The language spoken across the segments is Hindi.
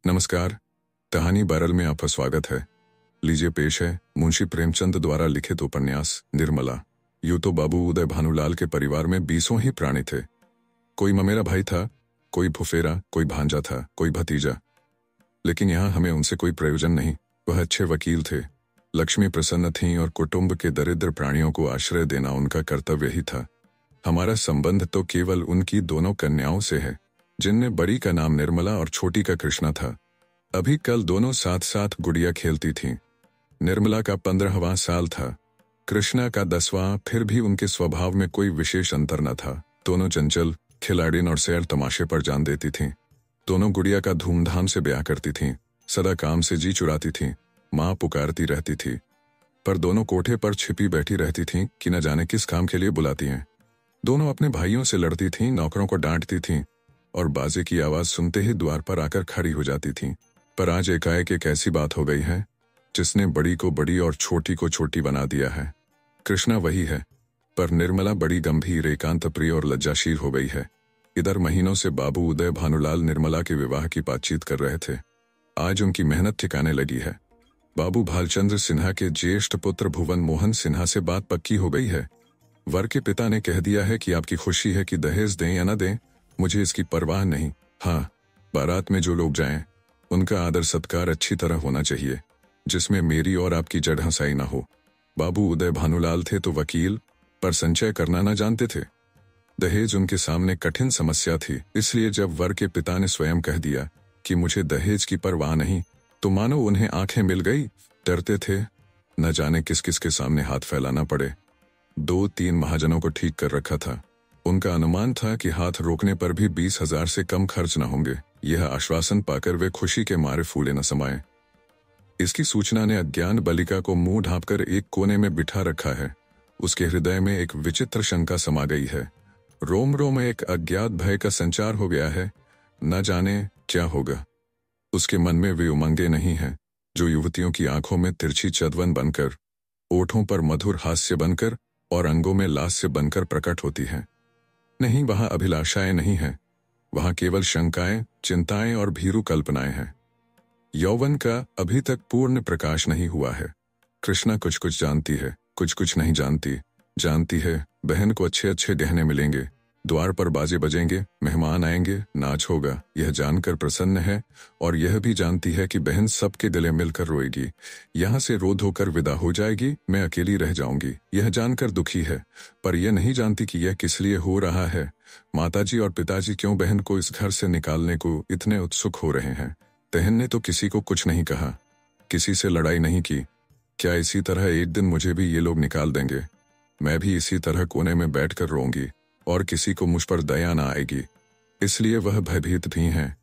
नमस्कार। कहानी बैरल में आपका स्वागत है। लीजिए पेश है मुंशी प्रेमचंद द्वारा लिखित उपन्यास निर्मला। यूं तो बाबू उदय भानुलाल के परिवार में 20 ही प्राणी थे। कोई ममेरा भाई था, कोई फुफेरा, कोई भांजा था, कोई भतीजा। लेकिन यहाँ हमें उनसे कोई प्रयोजन नहीं। वह अच्छे वकील थे, लक्ष्मी प्रसन्न थीं और कुटुंब के दरिद्र प्राणियों को आश्रय देना उनका कर्तव्य ही था। हमारा संबंध तो केवल उनकी दोनों कन्याओं से है, जिनमें बड़ी का नाम निर्मला और छोटी का कृष्णा था। अभी कल दोनों साथ साथ गुड़िया खेलती थीं। निर्मला का 15वां साल था, कृष्णा का 10वां। फिर भी उनके स्वभाव में कोई विशेष अंतर न था। दोनों चंचल, खिलाड़िन और सैर तमाशे पर जान देती थीं। दोनों गुड़िया का धूमधाम से ब्याह करती थीं, सदा काम से जी चुराती थीं, माँ पुकारती रहती थी। पर दोनों कोठे पर छिपी बैठी रहती थीं कि न जाने किस काम के लिए बुलाती हैं। दोनों अपने भाइयों से लड़ती थीं, नौकरों को डांटती थीं और बाजे की आवाज सुनते ही द्वार पर आकर खड़ी हो जाती थीं। पर आज एकाएक एक ऐसी बात हो गई है जिसने बड़ी को बड़ी और छोटी को छोटी बना दिया है। कृष्णा वही है, पर निर्मला बड़ी गंभीर, एकांत प्रिय और लज्जाशील हो गई है। इधर महीनों से बाबू उदय भानुलाल निर्मला के विवाह की बातचीत कर रहे थे। आज उनकी मेहनत ठिकाने लगी है। बाबू भालचंद्र सिन्हा के ज्येष्ठ पुत्र भुवन मोहन सिन्हा से बात पक्की हो गई है। वर के पिता ने कह दिया है कि आपकी खुशी है कि दहेज दें या न दें, मुझे इसकी परवाह नहीं। हाँ, बारात में जो लोग जाएं, उनका आदर सत्कार अच्छी तरह होना चाहिए, जिसमें मेरी और आपकी जड़ हंसाई ना हो। बाबू उदय भानुलाल थे तो वकील, पर संचय करना न जानते थे। दहेज उनके सामने कठिन समस्या थी। इसलिए जब वर के पिता ने स्वयं कह दिया कि मुझे दहेज की परवाह नहीं, तो मानो उन्हें आंखें मिल गई। डरते थे, न जाने किस किस के सामने हाथ फैलाना पड़े। 2-3 महाजनों को ठीक कर रखा था। उनका अनुमान था कि हाथ रोकने पर भी 20,000 से कम खर्च न होंगे। यह आश्वासन पाकर वे खुशी के मारे फूले न समाये। इसकी सूचना ने अज्ञान बालिका को मुंह ढांपकर एक कोने में बिठा रखा है। उसके हृदय में एक विचित्र शंका समा गई है। रोम रोम में एक अज्ञात भय का संचार हो गया है। न जाने क्या होगा। उसके मन में वे उमंगें नहीं हैं जो युवतियों की आंखों में तिरछी चदवन बनकर, ओठों पर मधुर हास्य बनकर और अंगों में लास्य बनकर प्रकट होती हैं। नहीं, वहां अभिलाषाएं नहीं हैं, वहां केवल शंकाएं, चिंताएं और भीरू कल्पनाएं हैं। यौवन का अभी तक पूर्ण प्रकाश नहीं हुआ है। कृष्णा कुछ कुछ जानती है, कुछ कुछ नहीं जानती। जानती है बहन को अच्छे अच्छे गहने मिलेंगे, द्वार पर बाजे बजेंगे, मेहमान आएंगे, नाच होगा, यह जानकर प्रसन्न है। और यह भी जानती है कि बहन सबके गले मिलकर रोएगी, यहाँ से रो धोकर विदा हो जाएगी, मैं अकेली रह जाऊंगी। यह जानकर दुखी है, पर यह नहीं जानती कि यह किस लिए हो रहा है। माताजी और पिताजी क्यों बहन को इस घर से निकालने को इतने उत्सुक हो रहे हैं। बहन ने तो किसी को कुछ नहीं कहा, किसी से लड़ाई नहीं की। क्या इसी तरह एक दिन मुझे भी ये लोग निकाल देंगे? मैं भी इसी तरह कोने में बैठकर रोऊंगी और किसी को मुझ पर दया न आएगी। इसलिए वह भयभीत भी हैं।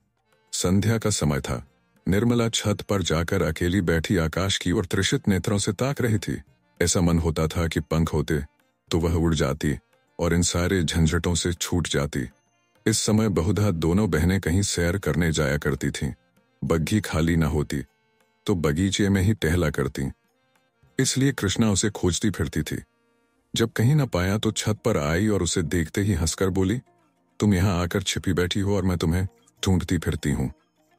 संध्या का समय था। निर्मला छत पर जाकर अकेली बैठी आकाश की ओर त्रिषित नेत्रों से ताक रही थी। ऐसा मन होता था कि पंख होते तो वह उड़ जाती और इन सारे झंझटों से छूट जाती। इस समय बहुधा दोनों बहनें कहीं सैर करने जाया करती थीं। बग्घी खाली न होती तो बगीचे में ही टहला करती। इसलिए कृष्णा उसे खोजती फिरती थी। जब कहीं न पाया तो छत पर आई और उसे देखते ही हंसकर बोली, तुम यहाँ आकर छिपी बैठी हो और मैं तुम्हें ढूंढती फिरती हूँ।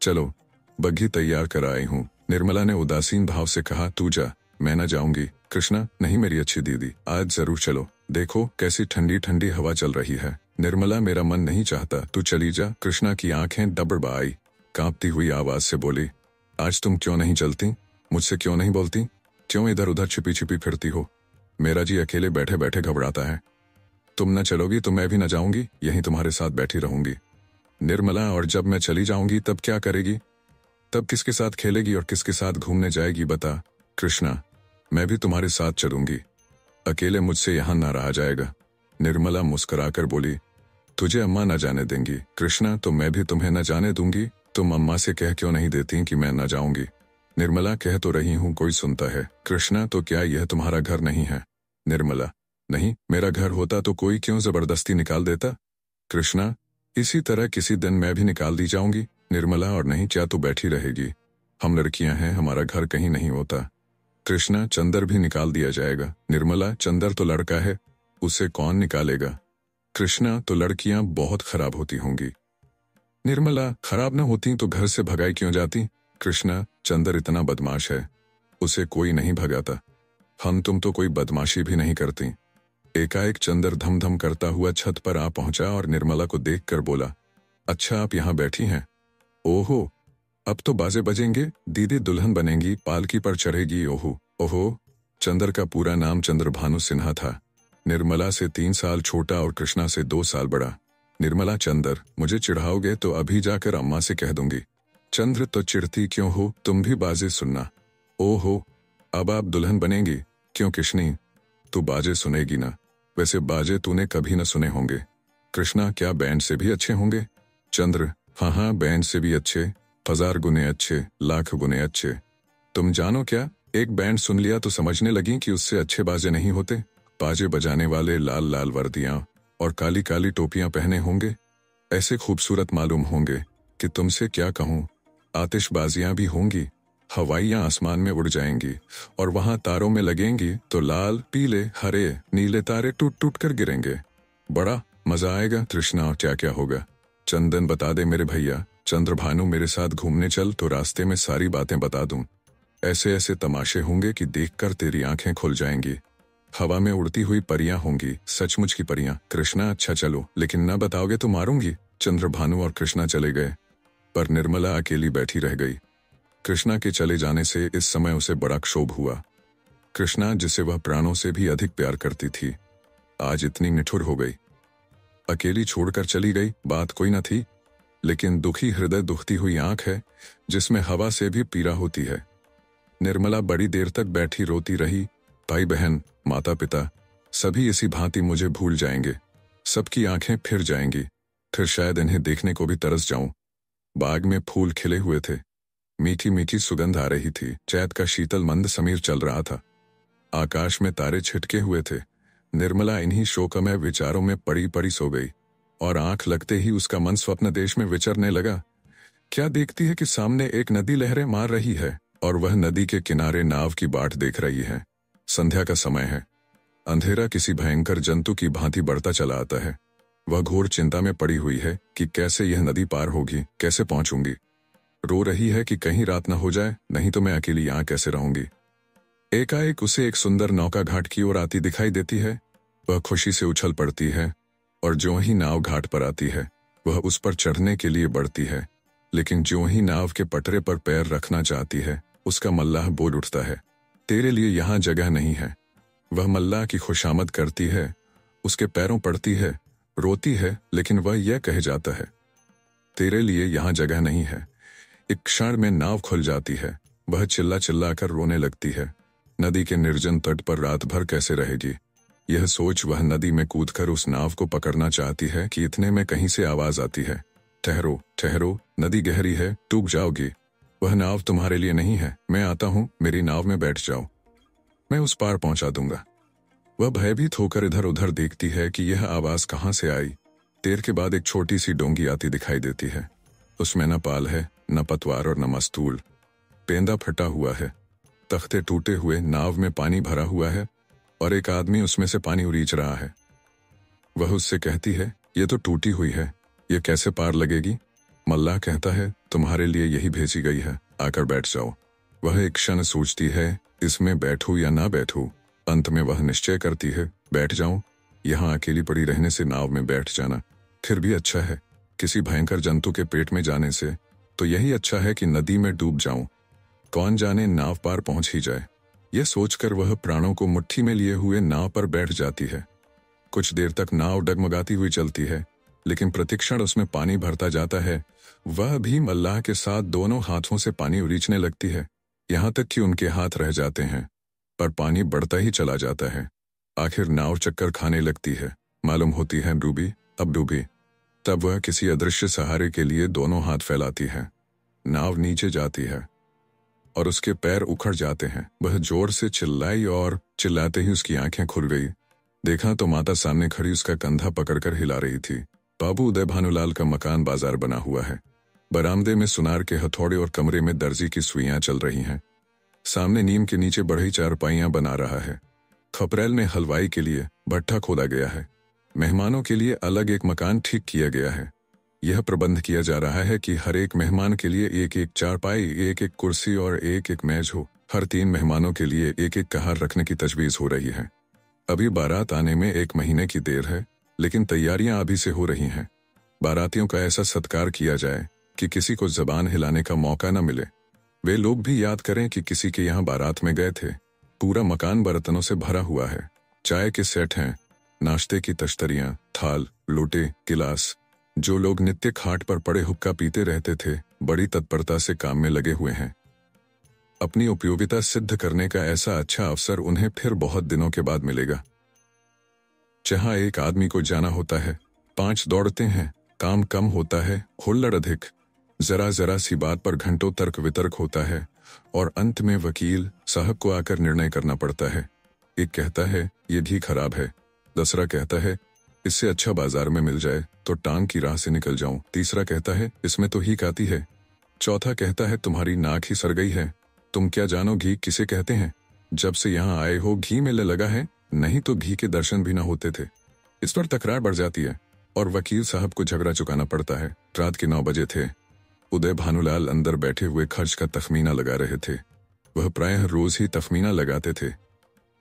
चलो, बग्घी तैयार कर आई हूँ। निर्मला ने उदासीन भाव से कहा, तू जा, मैं न जाऊंगी। कृष्णा, नहीं मेरी अच्छी दीदी, आज जरूर चलो। देखो कैसी ठंडी ठंडी हवा चल रही है। निर्मला, मेरा मन नहीं चाहता, तू चली जा। कृष्णा की आंखें डबडबाई, कांपती हुई आवाज से बोली, आज तुम क्यों नहीं चलती? मुझसे क्यों नहीं बोलती? क्यों इधर उधर छिपी छिपी फिरती हो? मेरा जी अकेले बैठे बैठे घबराता है। तुम न चलोगी तो मैं भी न जाऊंगी, यहीं तुम्हारे साथ बैठी रहूंगी। निर्मला, और जब मैं चली जाऊंगी तब क्या करेगी? तब किसके साथ खेलेगी और किसके साथ घूमने जाएगी बता? कृष्णा, मैं भी तुम्हारे साथ चलूंगी, अकेले मुझसे यहां ना रहा जाएगा। निर्मला मुस्कुराकर बोली, तुझे अम्मा न जाने देंगी। कृष्णा, तो मैं भी तुम्हें न जाने दूंगी। तुम अम्मा से कह क्यों नहीं देती कि मैं न जाऊंगी? निर्मला, कह तो रही हूं, कोई सुनता है। कृष्णा, तो क्या यह तुम्हारा घर नहीं है? निर्मला, नहीं, मेरा घर होता तो कोई क्यों जबरदस्ती निकाल देता? कृष्णा, इसी तरह किसी दिन मैं भी निकाल दी जाऊंगी। निर्मला, और नहीं क्या तू बैठी रहेगी? हम लड़कियां हैं, हमारा घर कहीं नहीं होता। कृष्णा, चंदर भी निकाल दिया जाएगा। निर्मला, चंदर तो लड़का है, उसे कौन निकालेगा? कृष्णा, तो लड़कियां बहुत खराब होती होंगी। निर्मला, खराब न होती तो घर से भगाई क्यों जाती? कृष्णा, चंदर इतना बदमाश है, उसे कोई नहीं भगाता। हम तुम तो कोई बदमाशी भी नहीं करती। एकाएक चंदर धम धम करता हुआ छत पर आ पहुंचा और निर्मला को देखकर बोला, अच्छा आप यहाँ बैठी हैं? ओहो, अब तो बाजे बजेंगे, दीदी दुल्हन बनेंगी, पालकी पर चढ़ेगी। ओहो ओहो। चंदर का पूरा नाम चंद्रभानु सिन्हा था। निर्मला से 3 साल छोटा और कृष्णा से 2 साल बड़ा। निर्मला, चंदर, मुझे चिढ़ाओगे तो अभी जाकर अम्मा से कह दूंगी। चंद्र, तो चिढ़ती क्यों हो, तुम भी बाजे सुनना। ओहो, अब आप दुल्हन बनेंगी? क्यों किशनी, तू बाजे सुनेगी ना? वैसे बाजे तूने कभी न सुने होंगे। कृष्णा, क्या बैंड से भी अच्छे होंगे? चंद्र, हाँ हाँ, बैंड से भी अच्छे, 1000 गुने अच्छे, लाख गुने अच्छे। तुम जानो क्या, एक बैंड सुन लिया तो समझने लगी कि उससे अच्छे बाजे नहीं होते। बाजे बजाने वाले लाल लाल वर्दियां और काली काली टोपियां पहने होंगे, ऐसे खूबसूरत मालूम होंगे कि तुमसे क्या कहूं। आतिशबाजियां भी होंगी, हवाइयां आसमान में उड़ जाएंगी और वहां तारों में लगेंगी तो लाल पीले हरे नीले तारे टूट टूट कर गिरेंगे। बड़ा मजा आएगा। तृष्णा, और क्या क्या होगा? चंदन, बता दे मेरे भैया। चंद्रभानु, मेरे साथ घूमने चल तो रास्ते में सारी बातें बता दूं। ऐसे ऐसे तमाशे होंगे कि देखकर तेरी आंखें खुल जाएंगी। हवा में उड़ती हुई परियां होंगी, सचमुच की परियां। कृष्णा, अच्छा चलो, लेकिन न बताओगे तो मारूंगी। चंद्रभानु और कृष्णा चले गए, पर निर्मला अकेली बैठी रह गई। कृष्णा के चले जाने से इस समय उसे बड़ा क्षोभ हुआ। कृष्णा, जिसे वह प्राणों से भी अधिक प्यार करती थी, आज इतनी निठुर हो गई। अकेली छोड़कर चली गई, बात कोई न थी, लेकिन दुखी हृदय, दुखती हुई आंख है जिसमें हवा से भी पीड़ा होती है। निर्मला बड़ी देर तक बैठी रोती रही। भाई बहन, माता पिता सभी इसी भांति मुझे भूल जाएंगे, सबकी आंखें फिर जाएंगी, फिर शायद इन्हें देखने को भी तरस जाऊं। बाग में फूल खिले हुए थे, मीठी मीठी सुगंध आ रही थी, चैत का शीतल मंद समीर चल रहा था, आकाश में तारे छिटके हुए थे। निर्मला इन्हीं शोकमय विचारों में पड़ी पड़ी सो गई और आंख लगते ही उसका मन स्वप्न देश में विचरने लगा। क्या देखती है कि सामने एक नदी लहरें मार रही है और वह नदी के किनारे नाव की बाट देख रही है। संध्या का समय है, अंधेरा किसी भयंकर जंतु की भांति बढ़ता चला आता है। वह घोर चिंता में पड़ी हुई है कि कैसे यह नदी पार होगी, कैसे पहुंचूंगी। रो रही है कि कहीं रात न हो जाए, नहीं तो मैं अकेली यहां कैसे रहूंगी। एकाएक उसे एक सुंदर नौका घाट की ओर आती दिखाई देती है। वह खुशी से उछल पड़ती है और ज्यों ही नाव घाट पर आती है, वह उस पर चढ़ने के लिए बढ़ती है, लेकिन ज्यों ही नाव के पटरे पर पैर रखना चाहती है, उसका मल्लाह बोल उठता है, तेरे लिए यहाँ जगह नहीं है। वह मल्लाह की खुशामद करती है, उसके पैरों पड़ती है, रोती है, लेकिन वह यह कह जाता है, तेरे लिए यहाँ जगह नहीं है। एक क्षण में नाव खुल जाती है। वह चिल्ला चिल्ला कर रोने लगती है। नदी के निर्जन तट पर रात भर कैसे रहेगी, यह सोच वह नदी में कूदकर उस नाव को पकड़ना चाहती है कि इतने में कहीं से आवाज आती है, ठहरो ठहरो, नदी गहरी है, डूब जाओगी। वह नाव तुम्हारे लिए नहीं है, मैं आता हूं, मेरी नाव में बैठ जाओ, मैं उस पार पहुंचा दूंगा। वह भयभीत होकर इधर उधर देखती है कि यह आवाज कहां से आई। देर के बाद एक छोटी सी डोंगी आती दिखाई देती है। उसमें न पाल है, न पतवार और न मस्तूल। पेंदा फटा हुआ है, तख्ते टूटे हुए, नाव में पानी भरा हुआ है और एक आदमी उसमें से पानी उरीच रहा है। वह उससे कहती है, ये तो टूटी हुई है, ये कैसे पार लगेगी? मल्लाह कहता है, तुम्हारे लिए यही भेजी गई है, आकर बैठ जाओ। वह एक क्षण सोचती है, इसमें बैठूं या ना बैठूं। अंत में वह निश्चय करती है, बैठ जाऊं। यहाँ अकेली पड़ी रहने से नाव में बैठ जाना फिर भी अच्छा है, किसी भयंकर जंतु के पेट में जाने से तो यही अच्छा है कि नदी में डूब जाऊं। कौन जाने नाव पार पहुंच ही जाए। यह सोचकर वह प्राणों को मुट्ठी में लिए हुए नाव पर बैठ जाती है। कुछ देर तक नाव डगमगाती हुई चलती है, लेकिन प्रतिक्षण उसमें पानी भरता जाता है। वह भी मल्लाह के साथ दोनों हाथों से पानी उरीचने लगती है, यहाँ तक कि उनके हाथ रह जाते हैं, पर पानी बढ़ता ही चला जाता है। आखिर नाव चक्कर खाने लगती है, मालूम होती है डूबी, अब डूबी। तब वह किसी अदृश्य सहारे के लिए दोनों हाथ फैलाती है। नाव नीचे जाती है और उसके पैर उखड़ जाते हैं। वह जोर से चिल्लाई और चिल्लाते ही उसकी आंखें खुल गई। देखा तो माता सामने खड़ी उसका कंधा पकड़कर हिला रही थी। बाबू उदय भानुलाल का मकान बाजार बना हुआ है। बरामदे में सुनार के हथौड़े और कमरे में दर्जी की सुइयां चल रही हैं। सामने नीम के नीचे बढ़ई चारपाइयां बना रहा है। खपरेल में हलवाई के लिए भट्ठा खोदा गया है। मेहमानों के लिए अलग एक मकान ठीक किया गया है। यह प्रबंध किया जा रहा है कि हर एक मेहमान के लिए एक एक चारपाई, एक एक कुर्सी और एक एक मेज हो। हर 3 मेहमानों के लिए एक एक कहार रखने की तजवीज़ हो रही है। अभी बारात आने में 1 महीने की देर है, लेकिन तैयारियां अभी से हो रही हैं। बारातियों का ऐसा सत्कार किया जाए कि किसी को जबान हिलाने का मौका न मिले। वे लोग भी याद करें कि किसी के यहाँ बारात में गए थे। पूरा मकान बर्तनों से भरा हुआ है। चाय के सेट हैं, नाश्ते की तश्तरियां, थाल, लोटे, गिलास। जो लोग नित्य खाट पर पड़े हुक्का पीते रहते थे, बड़ी तत्परता से काम में लगे हुए हैं। अपनी उपयोगिता सिद्ध करने का ऐसा अच्छा अवसर उन्हें फिर बहुत दिनों के बाद मिलेगा। जहां एक आदमी को जाना होता है, 5 दौड़ते हैं, काम कम होता है, हुल्लड़ अधिक। जरा जरा सी बात पर घंटों तर्क वितर्क होता है और अंत में वकील साहब को आकर निर्णय करना पड़ता है। एक कहता है ये भी खराब है, दूसरा कहता है इससे अच्छा बाजार में मिल जाए तो टांग की राह से निकल जाऊं, तीसरा कहता है इसमें तो हीक आती है, चौथा कहता है तुम्हारी नाक ही सड़ गई है, तुम क्या जानो घी किसे कहते हैं, जब से यहाँ आए हो घी मेले लगा है, नहीं तो घी के दर्शन भी ना होते थे। इस पर तकरार बढ़ जाती है और वकील साहब को झगड़ा चुकाना पड़ता है। रात के 9 बजे थे। उदय भानुलाल अंदर बैठे हुए खर्च का तखमीना लगा रहे थे। वह प्रायः रोज ही तखमीना लगाते थे,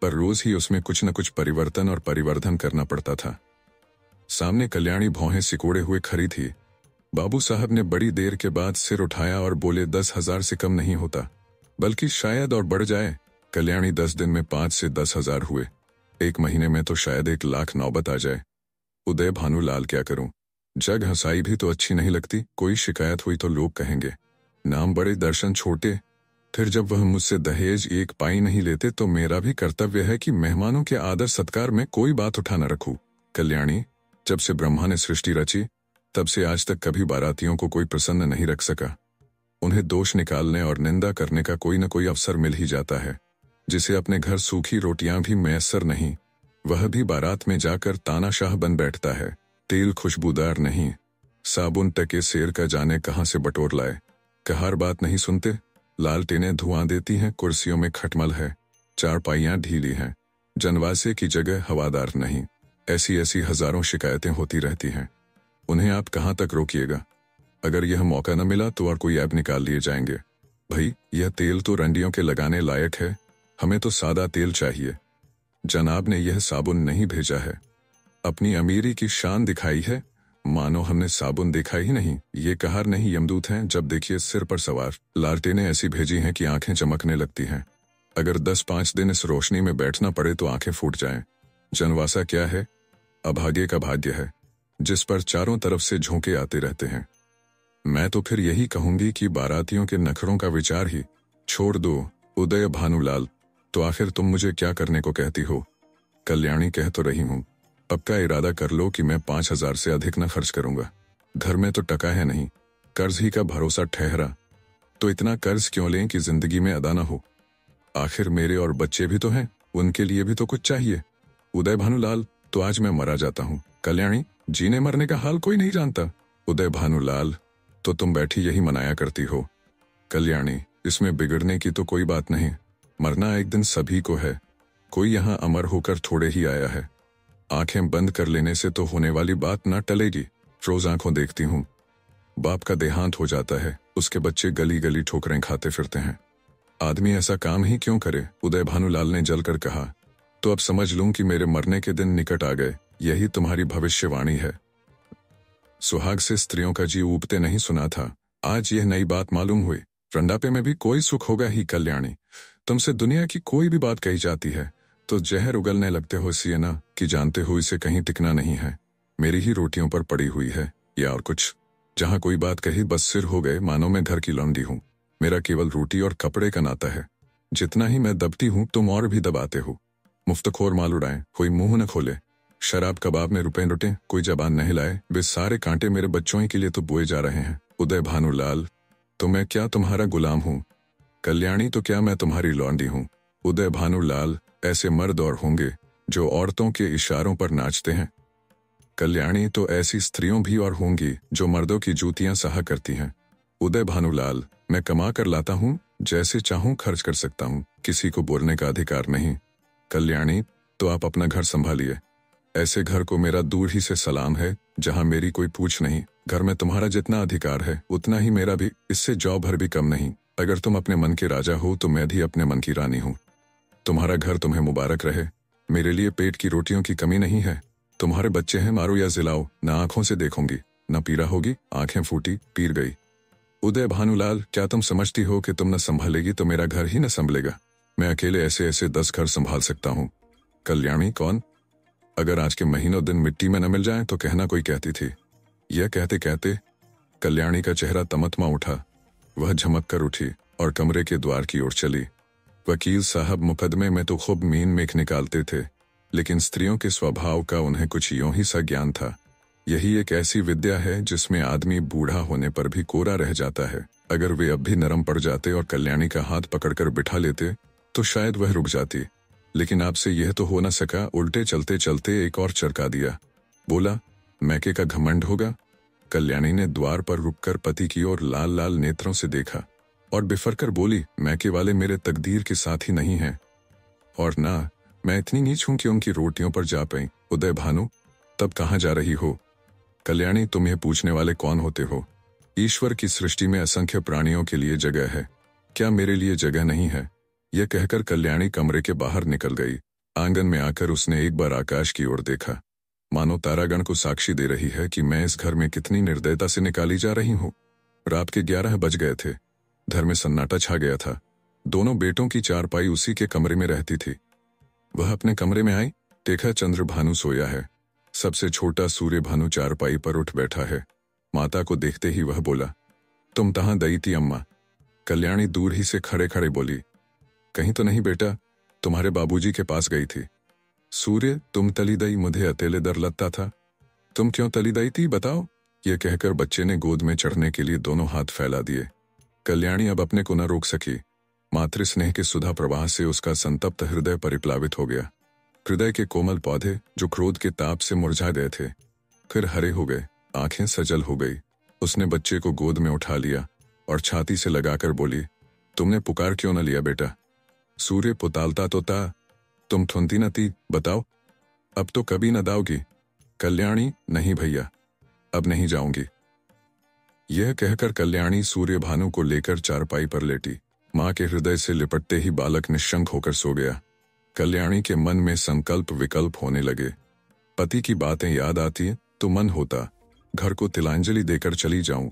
पर रोज ही उसमें कुछ न कुछ परिवर्तन और परिवर्धन करना पड़ता था। सामने कल्याणी भौहें सिकोड़े हुए खड़ी थी। बाबू साहब ने बड़ी देर के बाद सिर उठाया और बोले 10,000 से कम नहीं होता, बल्कि शायद और बढ़ जाए। कल्याणी 10 दिन में 5 से 10,000 हुए। 1 महीने में तो शायद 1 लाख नौबत आ जाए। उदय भानुलाल क्या करूं? जग हंसाई भी तो अच्छी नहीं लगती। कोई शिकायत हुई तो लोग कहेंगे नाम बड़े दर्शन छोटे। फिर जब वह मुझसे दहेज 1 पाई नहीं लेते तो मेरा भी कर्तव्य है कि मेहमानों के आदर सत्कार में कोई बात उठा न रखूं। कल्याणी, जब से ब्रह्मा ने सृष्टि रची तब से आज तक कभी बारातियों को कोई प्रसन्न नहीं रख सका। उन्हें दोष निकालने और निंदा करने का कोई न कोई अवसर मिल ही जाता है। जिसे अपने घर सूखी रोटियां भी मैसर नहीं, वह भी बारात में जाकर तानाशाह बन बैठता है। तेल खुशबूदार नहीं, साबुन टके शेर का जाने कहां से बटोर लाए। कहार बात नहीं सुनते, लालटेनें धुआं देती हैं, कुर्सियों में खटमल है, चारपाइयां ढीली हैं, जनवासे की जगह हवादार नहीं। ऐसी ऐसी हजारों शिकायतें होती रहती हैं। उन्हें आप कहां तक रोकिएगा? अगर यह मौका न मिला तो और कोई ऐप निकाल लिए जाएंगे। भाई, यह तेल तो रंडियों के लगाने लायक है, हमें तो सादा तेल चाहिए। जनाब ने यह साबुन नहीं भेजा है। अपनी अमीरी की शान दिखाई है, मानो हमने साबुन देखा ही नहीं। ये कहार नहीं यमदूत हैं, जब देखिए सिर पर सवार। लालटेनें ऐसी भेजी हैं कि आंखें चमकने लगती हैं। अगर 10-5 दिन इस रोशनी में बैठना पड़े तो आंखें फूट जाएं। जनवासा क्या है? अभागे का भाग्य है, जिस पर चारों तरफ से झोंके आते रहते हैं। मैं तो फिर यही कहूंगी कि बारातियों के नखरों का विचार ही छोड़ दो। उदय भानुलाल, तो आखिर तुम मुझे क्या करने को कहती हो? कल्याणी, कह तो रही हूं, पक्का इरादा कर लो कि मैं 5,000 से अधिक न खर्च करूंगा। घर में तो टका है नहीं, कर्ज ही का भरोसा ठहरा। तो इतना कर्ज क्यों लें कि जिंदगी में अदा न हो? आखिर मेरे और बच्चे भी तो हैं, उनके लिए भी तो कुछ चाहिए। उदय भानुलाल, तो आज मैं मरा जाता हूँ। कल्याणी, जीने मरने का हाल कोई नहीं जानता। उदय भानुलाल, तो तुम बैठी यही मनाया करती हो। कल्याणी, इसमें बिगड़ने की तो कोई बात नहीं। मरना एक दिन सभी को है, कोई यहाँ अमर होकर थोड़े ही आया है। आंखें बंद कर लेने से तो होने वाली बात न टलेगी। रोज आंखों देखती हूँ, बाप का देहांत हो जाता है, उसके बच्चे गली गली ठोकरें खाते फिरते हैं। आदमी ऐसा काम ही क्यों करे? उदय भानुलाल ने जलकर कहा। तो अब समझ लूं कि मेरे मरने के दिन निकट आ गए, यही तुम्हारी भविष्यवाणी है। सुहाग से स्त्रियों का जी ऊबते नहीं सुना था, आज यह नई बात मालूम हुई। रंडापे में भी कोई सुख होगा ही। कल्याणी, तुमसे दुनिया की कोई भी बात कही जाती है तो जहर उगलने लगते हो, इसलिए ना कि जानते हो इसे कहीं टिकना नहीं है। मेरी ही रोटियों पर पड़ी हुई है या और कुछ। जहां कोई बात कही बस सिर हो गए, मानो मैं घर की लौंडी हूं। मेरा केवल रोटी और कपड़े का नाता है। जितना ही मैं दबती हूं तुम और भी दबाते हो। मुफ्तखोर माल उड़ाएं, कोई मुंह न खोले। शराब कबाब में रुपए लुटे, कोई जबान न हिलाए। वे सारे कांटे मेरे बच्चों ही के लिए तो बोए जा रहे हैं। उदय भानुलाल, तो मैं क्या तुम्हारा गुलाम हूं? कल्याणी, तो क्या मैं तुम्हारी लौंडी हूं? उदय भानुलाल, ऐसे मर्द और होंगे जो औरतों के इशारों पर नाचते हैं। कल्याणी, तो ऐसी स्त्रियों भी और होंगी जो मर्दों की जूतियां सहा करती हैं। उदय भानुलाल, मैं कमा कर लाता हूं, जैसे चाहूं खर्च कर सकता हूं, किसी को बोलने का अधिकार नहीं। कल्याणी, तो आप अपना घर संभालिए। ऐसे घर को मेरा दूर ही से सलाम है जहां मेरी कोई पूछ नहीं। घर में तुम्हारा जितना अधिकार है उतना ही मेरा भी, इससे जौ भर भी कम नहीं। अगर तुम अपने मन के राजा हो तो मैं भी अपने मन की रानी हूँ। तुम्हारा घर तुम्हें मुबारक रहे। मेरे लिए पेट की रोटियों की कमी नहीं है। तुम्हारे बच्चे हैं, मारो या जिलाओ, न आंखों से देखूंगी, न पीड़ा होगी। आंखें फूटी, पीर गई। उदय भानुलाल, क्या तुम समझती हो कि तुम न संभालेगी तो मेरा घर ही न संभलेगा? मैं अकेले ऐसे ऐसे 10 घर संभाल सकता हूँ। कल्याणी कौन? अगर आज के महीनों दिन मिट्टी में न मिल जाए तो कहना, कोई कहती थी। यह कहते कहते कल्याणी का चेहरा तमतमा उठा। वह झमक कर उठी और कमरे के द्वार की ओर चली। वकील साहब मुकदमे में तो खूब मीन मेख निकालते थे, लेकिन स्त्रियों के स्वभाव का उन्हें कुछ यूं ही सा ज्ञान था। यही एक ऐसी विद्या है जिसमें आदमी बूढ़ा होने पर भी कोरा रह जाता है। अगर वे अब भी नरम पड़ जाते और कल्याणी का हाथ पकड़कर बिठा लेते तो शायद वह रुक जाती, लेकिन आपसे यह तो हो न सका। उल्टे चलते चलते एक और चरका दिया। बोला, मैके का घमंड होगा? कल्याणी ने द्वार पर रुककर पति की ओर लाल लाल नेत्रों से देखा और बिफर कर बोली, मैके वाले मेरे तकदीर के साथ ही नहीं हैं, और ना मैं इतनी नीच हूं कि उनकी रोटियों पर जा पाई। उदय भानु, तब कहाँ जा रही हो? कल्याणी, तुम ये पूछने वाले कौन होते हो? ईश्वर की सृष्टि में असंख्य प्राणियों के लिए जगह है, क्या मेरे लिए जगह नहीं है? यह कहकर कल्याणी कमरे के बाहर निकल गई। आंगन में आकर उसने एक बार आकाश की ओर देखा, मानो तारागण को साक्षी दे रही है कि मैं इस घर में कितनी निर्दयता से निकाली जा रही हूँ। रात के 11 बज गए थे। घर में सन्नाटा छा गया था। दोनों बेटों की चारपाई उसी के कमरे में रहती थी। वह अपने कमरे में आई, देखा चंद्र भानु सोया है। सबसे छोटा सूर्य भानु चारपाई पर उठ बैठा है। माता को देखते ही वह बोला, तुम कहाँ गई थी अम्मा? कल्याणी दूर ही से खड़े खड़े बोली, कहीं तो नहीं बेटा, तुम्हारे बाबूजी के पास गई थी। सूर्य, तुम तली दई, मुझे अकेले डर लगता था। तुम क्यों तली दई थी, बताओ? यह कहकर बच्चे ने गोद में चढ़ने के लिए दोनों हाथ फैला दिए। कल्याणी अब अपने को न रोक सकी। मातृ स्नेह के सुधा प्रवाह से उसका संतप्त हृदय परिप्लावित हो गया। हृदय के कोमल पौधे जो क्रोध के ताप से मुरझा गए थे, फिर हरे हो गए, आंखें सजल हो गई। उसने बच्चे को गोद में उठा लिया और छाती से लगाकर बोली, तुमने पुकार क्यों न लिया बेटा? सूर्य, पुतालता तो था, तुम थुनती न थी, बताओ अब तो कभी न दाओगी? कल्याणी, नहीं भैया, अब नहीं जाऊंगी। यह कहकर कल्याणी सूर्य भानु को लेकर चारपाई पर लेटी। मां के हृदय से लिपटते ही बालक निश्शंक होकर सो गया। कल्याणी के मन में संकल्प विकल्प होने लगे। पति की बातें याद आती तो मन होता घर को तिलांजलि देकर चली जाऊं,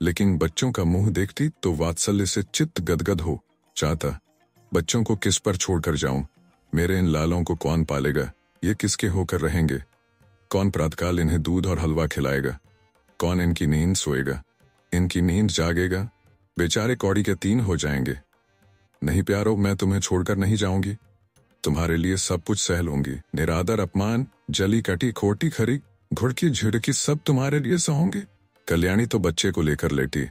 लेकिन बच्चों का मुंह देखती तो वात्सल्य से चित्त गदगद हो चाहता। बच्चों को किस पर छोड़कर जाऊं? मेरे इन लालों को कौन पालेगा? ये किसके होकर रहेंगे? कौन प्रातःकाल इन्हें दूध और हलवा खिलाएगा? कौन इनकी नींद सोएगा? इनकी नींद जागेगा? बेचारे कौड़ी के 3 हो जाएंगे। नहीं प्यारो, मैं तुम्हें छोड़कर नहीं जाऊंगी। तुम्हारे लिए सब कुछ सह लूंगी। निरादर, अपमान, जली कटी, खोटी खरी, घुड़की झिड़की, सब तुम्हारे लिए सहूंगी। कल्याणी तो बच्चे को लेकर लेटी,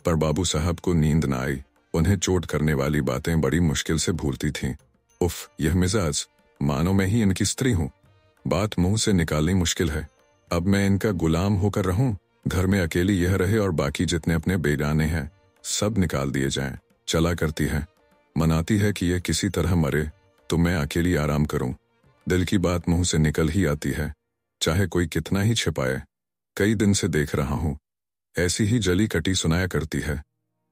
पर बाबू साहब को नींद न आई। उन्हें चोट करने वाली बातें बड़ी मुश्किल से भूलती थीं। उफ, यह मिजाज, मानो मैं ही इनकी स्त्री हूं। बात मुंह से निकालनी मुश्किल है। अब मैं इनका गुलाम होकर रहूं? घर में अकेली यह रहे और बाकी जितने अपने बेगाने हैं सब निकाल दिए जाएं। चला करती है, मनाती है कि यह किसी तरह मरे तो मैं अकेली आराम करूं। दिल की बात मुंह से निकल ही आती है, चाहे कोई कितना ही छिपाए। कई दिन से देख रहा हूं, ऐसी ही जली कटी सुनाया करती है।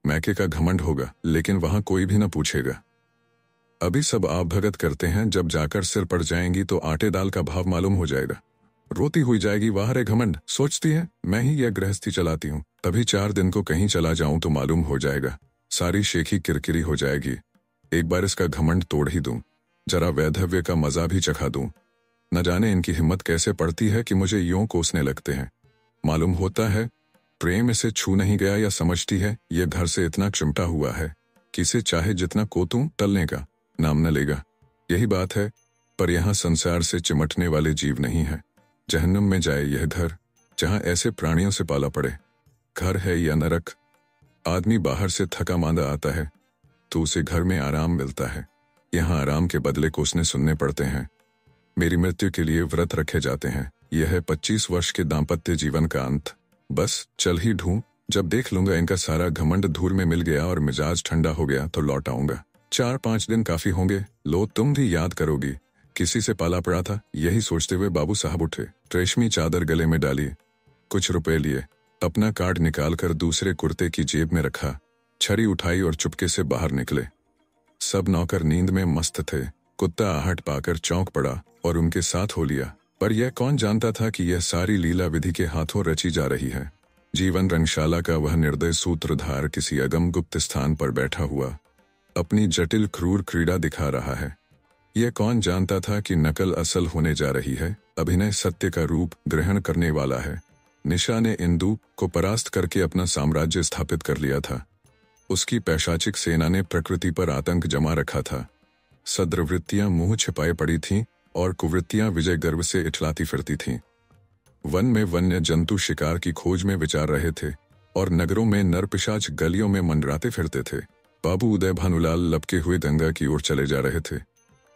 मैके का घमंड होगा, लेकिन वहां कोई भी न पूछेगा। अभी सब आप भगत करते हैं, जब जाकर सिर पड़ जाएंगी तो आटे दाल का भाव मालूम हो जाएगा। रोती हुई जाएगी, वाह रे घमंड, सोचती है मैं ही यह गृहस्थी चलाती हूँ। तभी 4 दिन को कहीं चला जाऊं तो मालूम हो जाएगा। सारी शेखी किरकिरी हो जाएगी। एक बार इसका घमंड तोड़ ही दूं, जरा वैधव्य का मजा भी चखा दूं। न जाने इनकी हिम्मत कैसे पड़ती है कि मुझे यूं कोसने लगते हैं। मालूम होता है प्रेम इसे छू नहीं गया, या समझती है यह घर से इतना चिमटा हुआ है कि इसे चाहे जितना कोतूं टलने का नाम न लेगा। यही बात है, पर यहाँ संसार से चिमटने वाले जीव नहीं है। जहन्नुम में जाए यह घर, जहाँ ऐसे प्राणियों से पाला पड़े। घर है या नरक? आदमी बाहर से थका मांदा आता है तो उसे घर में आराम मिलता है। यहाँ आराम के बदले कोसने सुनने पड़ते हैं। मेरी मृत्यु के लिए व्रत रखे जाते हैं। यह है 25 वर्ष के दाम्पत्य जीवन का अंत। बस चल ही ढूं, जब देख लूंगा इनका सारा घमंड धूल में मिल गया और मिजाज ठंडा हो गया तो लौट आऊंगा। 4-5 दिन काफी होंगे। लो, तुम भी याद करोगी, किसी से पाला पड़ा था। यही सोचते हुए बाबू साहब उठे, रेशमी चादर गले में डाली, कुछ रुपए लिए अपना कार्ड निकालकर दूसरे कुर्ते की जेब में रखा, छड़ी उठाई और चुपके से बाहर निकले। सब नौकर नींद में मस्त थे। कुत्ता आहट पाकर चौंक पड़ा और उनके साथ हो लिया, पर यह कौन जानता था कि यह सारी लीला विधि के हाथों रची जा रही है। जीवन रंगशाला का वह निर्दय सूत्रधार किसी अगम गुप्त स्थान पर बैठा हुआ अपनी जटिल क्रूर क्रीड़ा दिखा रहा है। यह कौन जानता था कि नकल असल होने जा रही है, अभिनय सत्य का रूप ग्रहण करने वाला है। निशा ने इंदु को परास्त करके अपना साम्राज्य स्थापित कर लिया था। उसकी पैशाचिक सेना ने प्रकृति पर आतंक जमा रखा था। सद्वृत्तियां मुंह छिपाए पड़ी थीं और कुवृत्तियां विजय गर्व से इठलाती फिरती थीं। वन में वन्य जंतु शिकार की खोज में विचार रहे थे और नगरों में नरपिशाच गलियों में मंडराते फिरते थे। बाबू उदय भानुलाल लपके हुए गंगा की ओर चले जा रहे थे।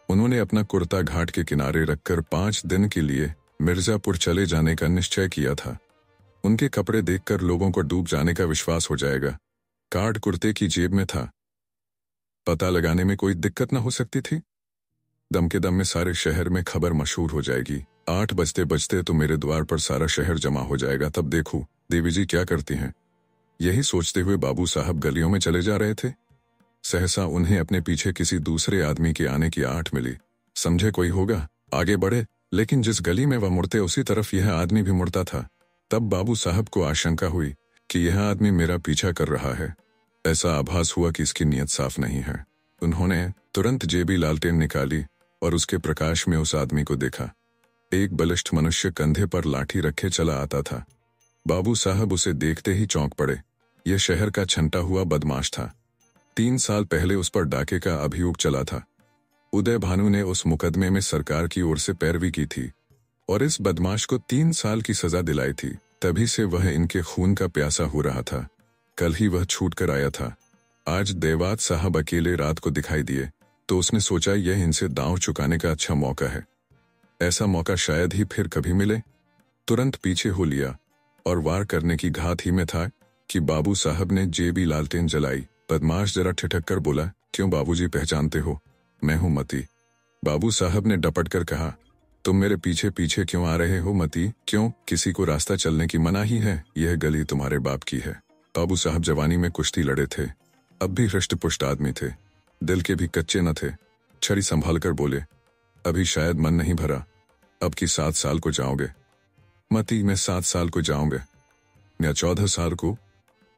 उन्होंने अपना कुर्ता घाट के किनारे रखकर 5 दिन के लिए मिर्जापुर चले जाने का निश्चय किया था। उनके कपड़े देखकर लोगों को डूब जाने का विश्वास हो जाएगा। कार्ड कुर्ते की जेब में था। पता लगाने में कोई दिक्कत न हो सकती थी। दम के दम में सारे शहर में खबर मशहूर हो जाएगी। 8 बजते बजते तो मेरे द्वार पर सारा शहर जमा हो जाएगा, तब देखूं देवी जी क्या करती हैं। यही सोचते हुए बाबू साहब गलियों में चले जा रहे थे। सहसा उन्हें अपने पीछे किसी दूसरे आदमी के आने की आहट मिली। समझे कोई होगा, आगे बढ़े, लेकिन जिस गली में वह मुड़ते उसी तरफ यह आदमी भी मुड़ता था। तब बाबू साहब को आशंका हुई कि यह आदमी मेरा पीछा कर रहा है। ऐसा आभास हुआ कि इसकी नीयत साफ नहीं है। उन्होंने तुरंत जेबी लालटेन निकाली और उसके प्रकाश में उस आदमी को देखा। एक बलिष्ठ मनुष्य कंधे पर लाठी रखे चला आता था। बाबू साहब उसे देखते ही चौंक पड़े। यह शहर का छंटा हुआ बदमाश था। 3 साल पहले उस पर डाके का अभियोग चला था। उदय भानु ने उस मुकदमे में सरकार की ओर से पैरवी की थी और इस बदमाश को 3 साल की सजा दिलाई थी। तभी से वह इनके खून का प्यासा हो रहा था। कल ही वह छूट कर आया था। आज देवात साहब अकेले रात को दिखाई दिए तो उसने सोचा यह इनसे दांव चुकाने का अच्छा मौका है। ऐसा मौका शायद ही फिर कभी मिले। तुरंत पीछे हो लिया और वार करने की घात ही में था कि बाबू साहब ने जेबी लालटेन जलाई। बदमाश जरा ठिठक कर बोला, क्यों बाबूजी, पहचानते हो? मैं हूं मती। बाबू साहब ने डपट कर कहा, तुम मेरे पीछे पीछे क्यों आ रहे हो मती? क्यों, किसी को रास्ता चलने की मनाही है? यह गली तुम्हारे बाप की है। बाबू साहब जवानी में कुश्ती लड़े थे, अब भी हृष्ट-पुष्ट आदमी थे, दिल के भी कच्चे न थे। छड़ी संभाल कर बोले, अभी शायद मन नहीं भरा, अब की 7 साल को जाओगे। मती, मैं 7 साल को जाऊंगे या 14 साल को,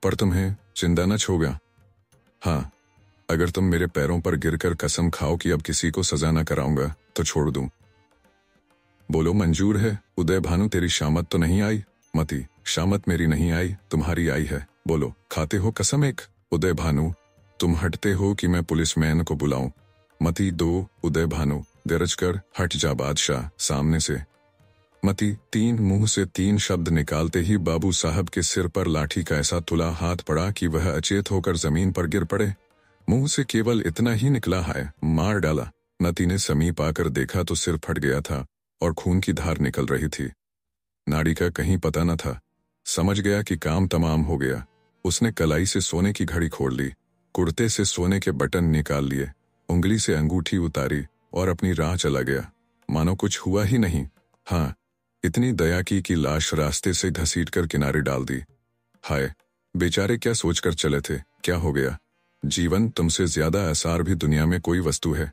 पर तुम्हें चिंता न छोगा। हाँ, अगर तुम मेरे पैरों पर गिरकर कसम खाओ कि अब किसी को सजा न कराऊंगा तो छोड़ दूं। बोलो, मंजूर है? उदय भानु, तेरी शामत तो नहीं आई? मती, शामत मेरी नहीं आई, तुम्हारी आई है। बोलो, खाते हो कसम एक? उदय भानु, तुम हटते हो कि मैं पुलिसमैन को बुलाऊं? मती, 2। उदय भानु, गरज कर हट जा बादशाह सामने से। मती, 3। मुंह से 3 शब्द निकालते ही बाबू साहब के सिर पर लाठी का ऐसा तुला हाथ पड़ा कि वह अचेत होकर जमीन पर गिर पड़े। मुंह से केवल इतना ही निकला है, मार डाला। मती ने समीप आकर देखा तो सिर फट गया था और खून की धार निकल रही थी। नाड़ी का कहीं पता न था। समझ गया कि काम तमाम हो गया। उसने कलाई से सोने की घड़ी खोल ली, कुर्ते से सोने के बटन निकाल लिए, उंगली से अंगूठी उतारी और अपनी राह चला गया, मानो कुछ हुआ ही नहीं। हाँ, इतनी दया की कि लाश रास्ते से घसीटकर किनारे डाल दी। हाय, बेचारे क्या सोचकर चले थे? क्या हो गया? जीवन तुमसे ज्यादा आसार भी दुनिया में कोई वस्तु है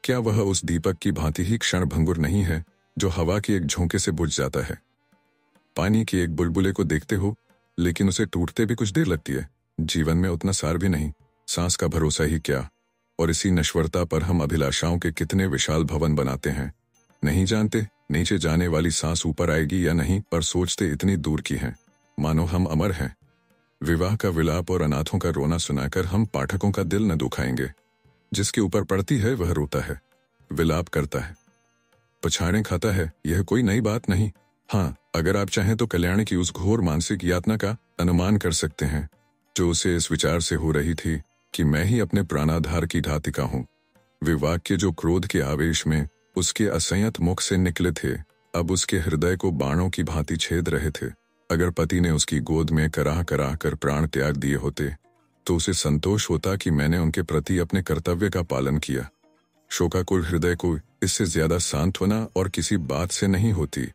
क्या? वह उस दीपक की भांति ही क्षण भंगुर नहीं है जो हवा के एक झोंके से बुझ जाता है। पानी के एक बुलबुले को देखते हो, लेकिन उसे टूटते भी कुछ देर लगती है। जीवन में उतना सार भी नहीं, सांस का भरोसा ही क्या। और इसी नश्वरता पर हम अभिलाषाओं के कितने विशाल भवन बनाते हैं। नहीं जानते नीचे जाने वाली सांस ऊपर आएगी या नहीं, पर सोचते इतनी दूर की हैं, मानो हम अमर हैं। विवाह का विलाप और अनाथों का रोना सुनाकर हम पाठकों का दिल न दुखाएंगे। जिसके ऊपर पड़ती है वह रोता है, विलाप करता है, पछाड़ें खाता है। यह कोई नई बात नहीं। हाँ, अगर आप चाहें तो कल्याणी की उस घोर मानसिक यातना का अनुमान कर सकते हैं जो उसे इस विचार से हो रही थी कि मैं ही अपने प्राणाधार की घातिका हूँ। वे वाक्य जो क्रोध के आवेश में उसके असंयत मुख से निकले थे, अब उसके हृदय को बाणों की भांति छेद रहे थे। अगर पति ने उसकी गोद में कराह कराह कर प्राण त्याग दिए होते तो उसे संतोष होता कि मैंने उनके प्रति अपने कर्तव्य का पालन किया। शोकाकुल हृदय को इससे ज्यादा सांत्वना और किसी बात से नहीं होती।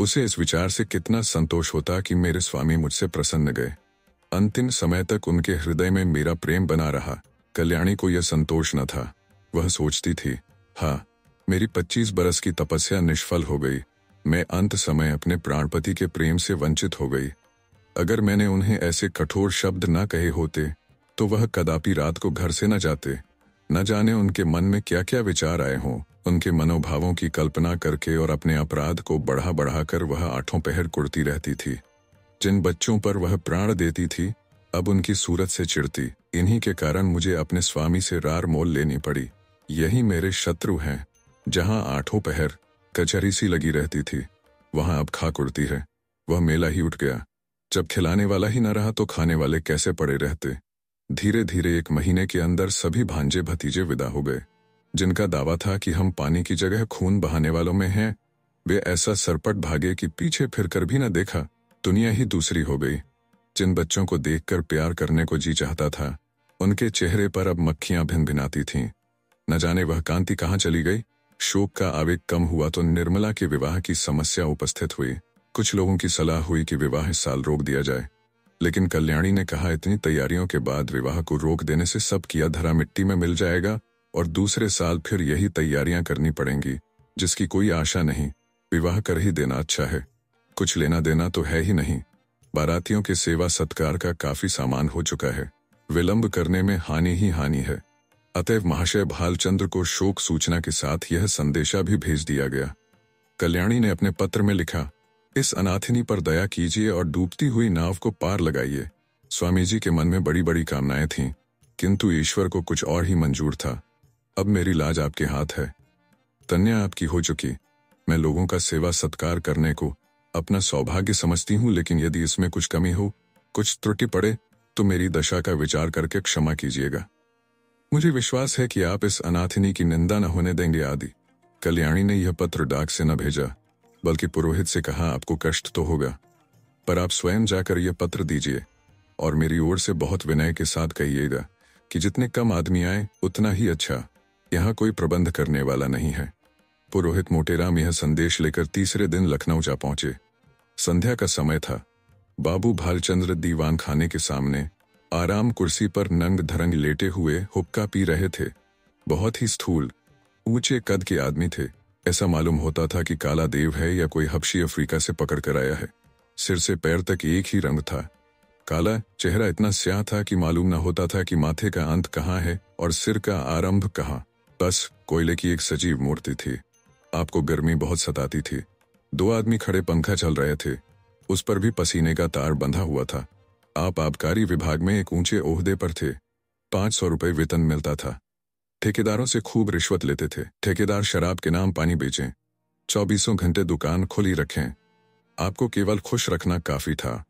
उसे इस विचार से कितना संतोष होता कि मेरे स्वामी मुझसे प्रसन्न गए। अंतिम समय तक उनके हृदय में मेरा प्रेम बना रहा। कल्याणी को यह संतोष न था। वह सोचती थी, हाँ, मेरी 25 बरस की तपस्या निष्फल हो गई। मैं अंत समय अपने प्राणपति के प्रेम से वंचित हो गई। अगर मैंने उन्हें ऐसे कठोर शब्द न कहे होते तो वह कदापि रात को घर से न जाते। न जाने उनके मन में क्या क्या विचार आए हों। उनके मनोभावों की कल्पना करके और अपने अपराध को बढ़ा बढ़ाकर वह आठों पहर कुड़ती रहती थी। जिन बच्चों पर वह प्राण देती थी अब उनकी सूरत से चिढ़ती। इन्हीं के कारण मुझे अपने स्वामी से रार मोल लेनी पड़ी। यही मेरे शत्रु हैं। जहां आठों पहर कचहरी सी लगी रहती थी वहां अब खा कुड़ती है। वह मेला ही उठ गया। जब खिलाने वाला ही न रहा तो खाने वाले कैसे पड़े रहते। धीरे धीरे 1 महीने के अंदर सभी भांजे भतीजे विदा हो गए। जिनका दावा था कि हम पानी की जगह खून बहाने वालों में हैं, वे ऐसा सरपट भागे कि पीछे फिरकर भी न देखा। दुनिया ही दूसरी हो गई। जिन बच्चों को देखकर प्यार करने को जी चाहता था उनके चेहरे पर अब मक्खियां भिनभिनाती थीं। न जाने वह कांति कहाँ चली गई। शोक का आवेग कम हुआ तो निर्मला के विवाह की समस्या उपस्थित हुई। कुछ लोगों की सलाह हुई कि विवाह इस साल रोक दिया जाए, लेकिन कल्याणी ने कहा इतनी तैयारियों के बाद विवाह को रोक देने से सब किया धरा मिट्टी में मिल जाएगा और दूसरे साल फिर यही तैयारियां करनी पड़ेंगी जिसकी कोई आशा नहीं। विवाह कर ही देना अच्छा है। कुछ लेना देना तो है ही नहीं। बारातियों के सेवा सत्कार का काफी सामान हो चुका है। विलंब करने में हानि ही हानि है। अतएव महाशय भालचंद्र को शोक सूचना के साथ यह संदेशा भी भेज दिया गया। कल्याणी ने अपने पत्र में लिखा, इस अनाथिनी पर दया कीजिए और डूबती हुई नाव को पार लगाइए। स्वामी जी के मन में बड़ी बड़ी कामनाएं थीं, किंतु ईश्वर को कुछ और ही मंजूर था। अब मेरी लाज आपके हाथ है। कन्या आपकी हो चुकी। मैं लोगों का सेवा सत्कार करने को अपना सौभाग्य समझती हूँ, लेकिन यदि इसमें कुछ कमी हो, कुछ त्रुटि पड़े तो मेरी दशा का विचार करके क्षमा कीजिएगा। मुझे विश्वास है कि आप इस अनाथिनी की निंदा न होने देंगे आदि। कल्याणी ने यह पत्र डाक से न भेजा, बल्कि पुरोहित से कहा, आपको कष्ट तो होगा, पर आप स्वयं जाकर यह पत्र दीजिए और मेरी ओर से बहुत विनय के साथ कहिएगा कि जितने कम आदमी आए उतना ही अच्छा। यहाँ कोई प्रबंध करने वाला नहीं है। पुरोहित मोटेराम यह संदेश लेकर तीसरे दिन लखनऊ जा पहुंचे। संध्या का समय था। बाबू भालचंद्र दीवान खाने के सामने आराम कुर्सी पर नंग धरंग लेटे हुए हुक्का पी रहे थे। बहुत ही स्थूल ऊंचे कद के आदमी थे। ऐसा मालूम होता था कि काला देव है या कोई हबशी अफ्रीका से पकड़ कर आया है। सिर से पैर तक एक ही रंग था। काला चेहरा इतना स्याह था कि मालूम न होता था कि माथे का अंत कहाँ है और सिर का आरंभ कहाँ। बस कोयले की एक सजीव मूर्ति थी। आपको गर्मी बहुत सताती थी। 2 आदमी खड़े पंखा चल रहे थे। उस पर भी पसीने का तार बंधा हुआ था। आप आबकारी विभाग में एक ऊंचे ओहदे पर थे। 500 रुपये वेतन मिलता था। ठेकेदारों से खूब रिश्वत लेते थे। ठेकेदार शराब के नाम पानी बेचें, 24 घंटे दुकान खुली रखें। आपको केवल खुश रखना काफी था।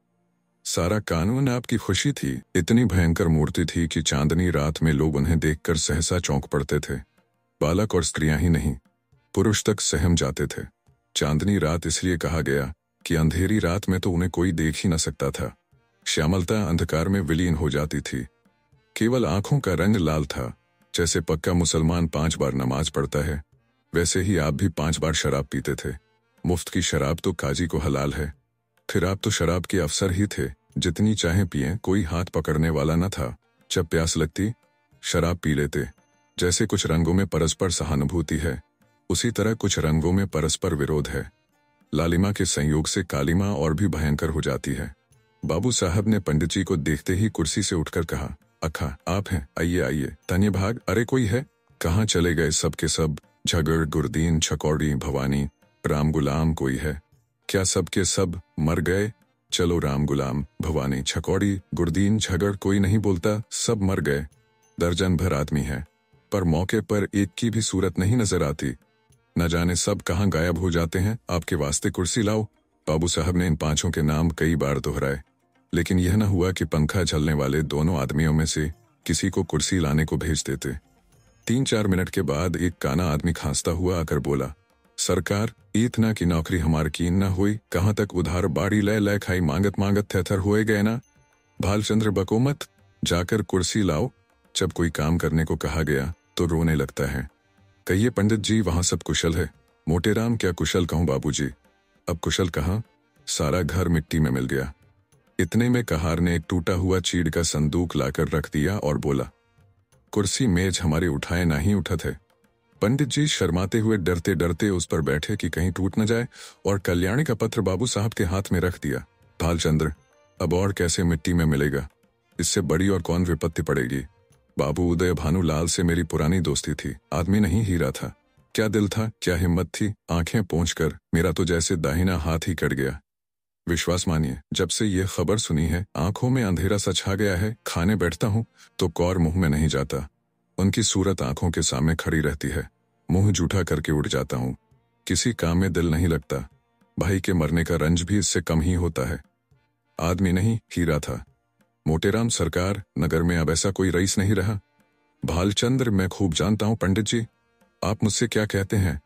सारा कानून आपकी खुशी थी। इतनी भयंकर मूर्ति थी कि चांदनी रात में लोग उन्हें देखकर सहसा चौंक पड़ते थे। बालक और स्त्रियां ही नहीं, पुरुष तक सहम जाते थे। चांदनी रात इसलिए कहा गया कि अंधेरी रात में तो उन्हें कोई देख ही न सकता था। श्यामलता अंधकार में विलीन हो जाती थी। केवल आंखों का रंग लाल था। जैसे पक्का मुसलमान 5 बार नमाज पढ़ता है, वैसे ही आप भी 5 बार शराब पीते थे। मुफ्त की शराब तो काजी को हलाल है। फिर आप तो शराब के अफसर ही थे। जितनी चाहे पिए, कोई हाथ पकड़ने वाला न था। जब प्यास लगती शराब पी लेते। जैसे कुछ रंगों में परस्पर सहानुभूति है, उसी तरह कुछ रंगों में परस्पर विरोध है। लालिमा के संयोग से कालिमा और भी भयंकर हो जाती है। बाबू साहब ने पंडित जी को देखते ही कुर्सी से उठकर कहा, अखा आप हैं, आइए आइए। तन्य भाग, अरे कोई है? कहाँ चले गए सब के सब? झगड़, गुरदीन, छकौड़ी, भवानी, राम गुलाम कोई है क्या? सब के सब मर गए? चलो राम गुलाम, भवानी, छकौड़ी, गुरदीन, झगड़ कोई नहीं बोलता, सब मर गए। दर्जन भर आदमी है, पर मौके पर एक की भी सूरत नहीं नजर आती। न जाने सब कहाँ गायब हो जाते हैं। आपके वास्ते कुर्सी लाओ। बाबू साहब ने इन 5 के नाम कई बार दोहराए, लेकिन यह न हुआ कि पंखा झलने वाले दोनों आदमियों में से किसी को कुर्सी लाने को भेज देते। 3-4 मिनट के बाद एक काना आदमी खांसता हुआ आकर बोला, सरकार, इतना की नौकरी हमार कीन न हुई। कहाँ तक उधार बाड़ी ले खाई मांगत मांगत थेथर हुए गए ना। भालचंद्र बको मत, जाकर कुर्सी लाओ। जब कोई काम करने को कहा गया तो रोने लगता है। कहिए पंडित जी, वहां सब कुशल है? मोटेराम, क्या कुशल कहूं बाबूजी, अब कुशल कहाँ? सारा घर मिट्टी में मिल गया। इतने में कहार ने एक टूटा हुआ चीड़ का संदूक लाकर रख दिया और बोला, कुर्सी मेज हमारे उठाए ना ही उठा थे। पंडित जी शर्माते हुए डरते डरते उस पर बैठे कि कहीं टूट न जाए, और कल्याणी का पत्र बाबू साहब के हाथ में रख दिया। भालचंद्र, अब और कैसे मिट्टी में मिलेगा? इससे बड़ी और कौन विपत्ति पड़ेगी? बाबू उदय भानुलाल से मेरी पुरानी दोस्ती थी, आदमी नहीं हीरा था। क्या दिल था, क्या हिम्मत थी, आंखें पोंछकर मेरा तो जैसे दाहिना हाथ ही कट गया। विश्वास मानिए, जब से ये खबर सुनी है आंखों में अंधेरा सा छा गया है। खाने बैठता हूँ तो कौर मुंह में नहीं जाता। उनकी सूरत आंखों के सामने खड़ी रहती है। मुंह जूठा करके उठ जाता हूँ। किसी काम में दिल नहीं लगता। भाई के मरने का रंज भी इससे कम ही होता है। आदमी नहीं, हीरा था। मोटेराम सरकार, नगर में अब ऐसा कोई रईस नहीं रहा। भालचंद्र, मैं खूब जानता हूँ पंडित जी, आप मुझसे क्या कहते हैं।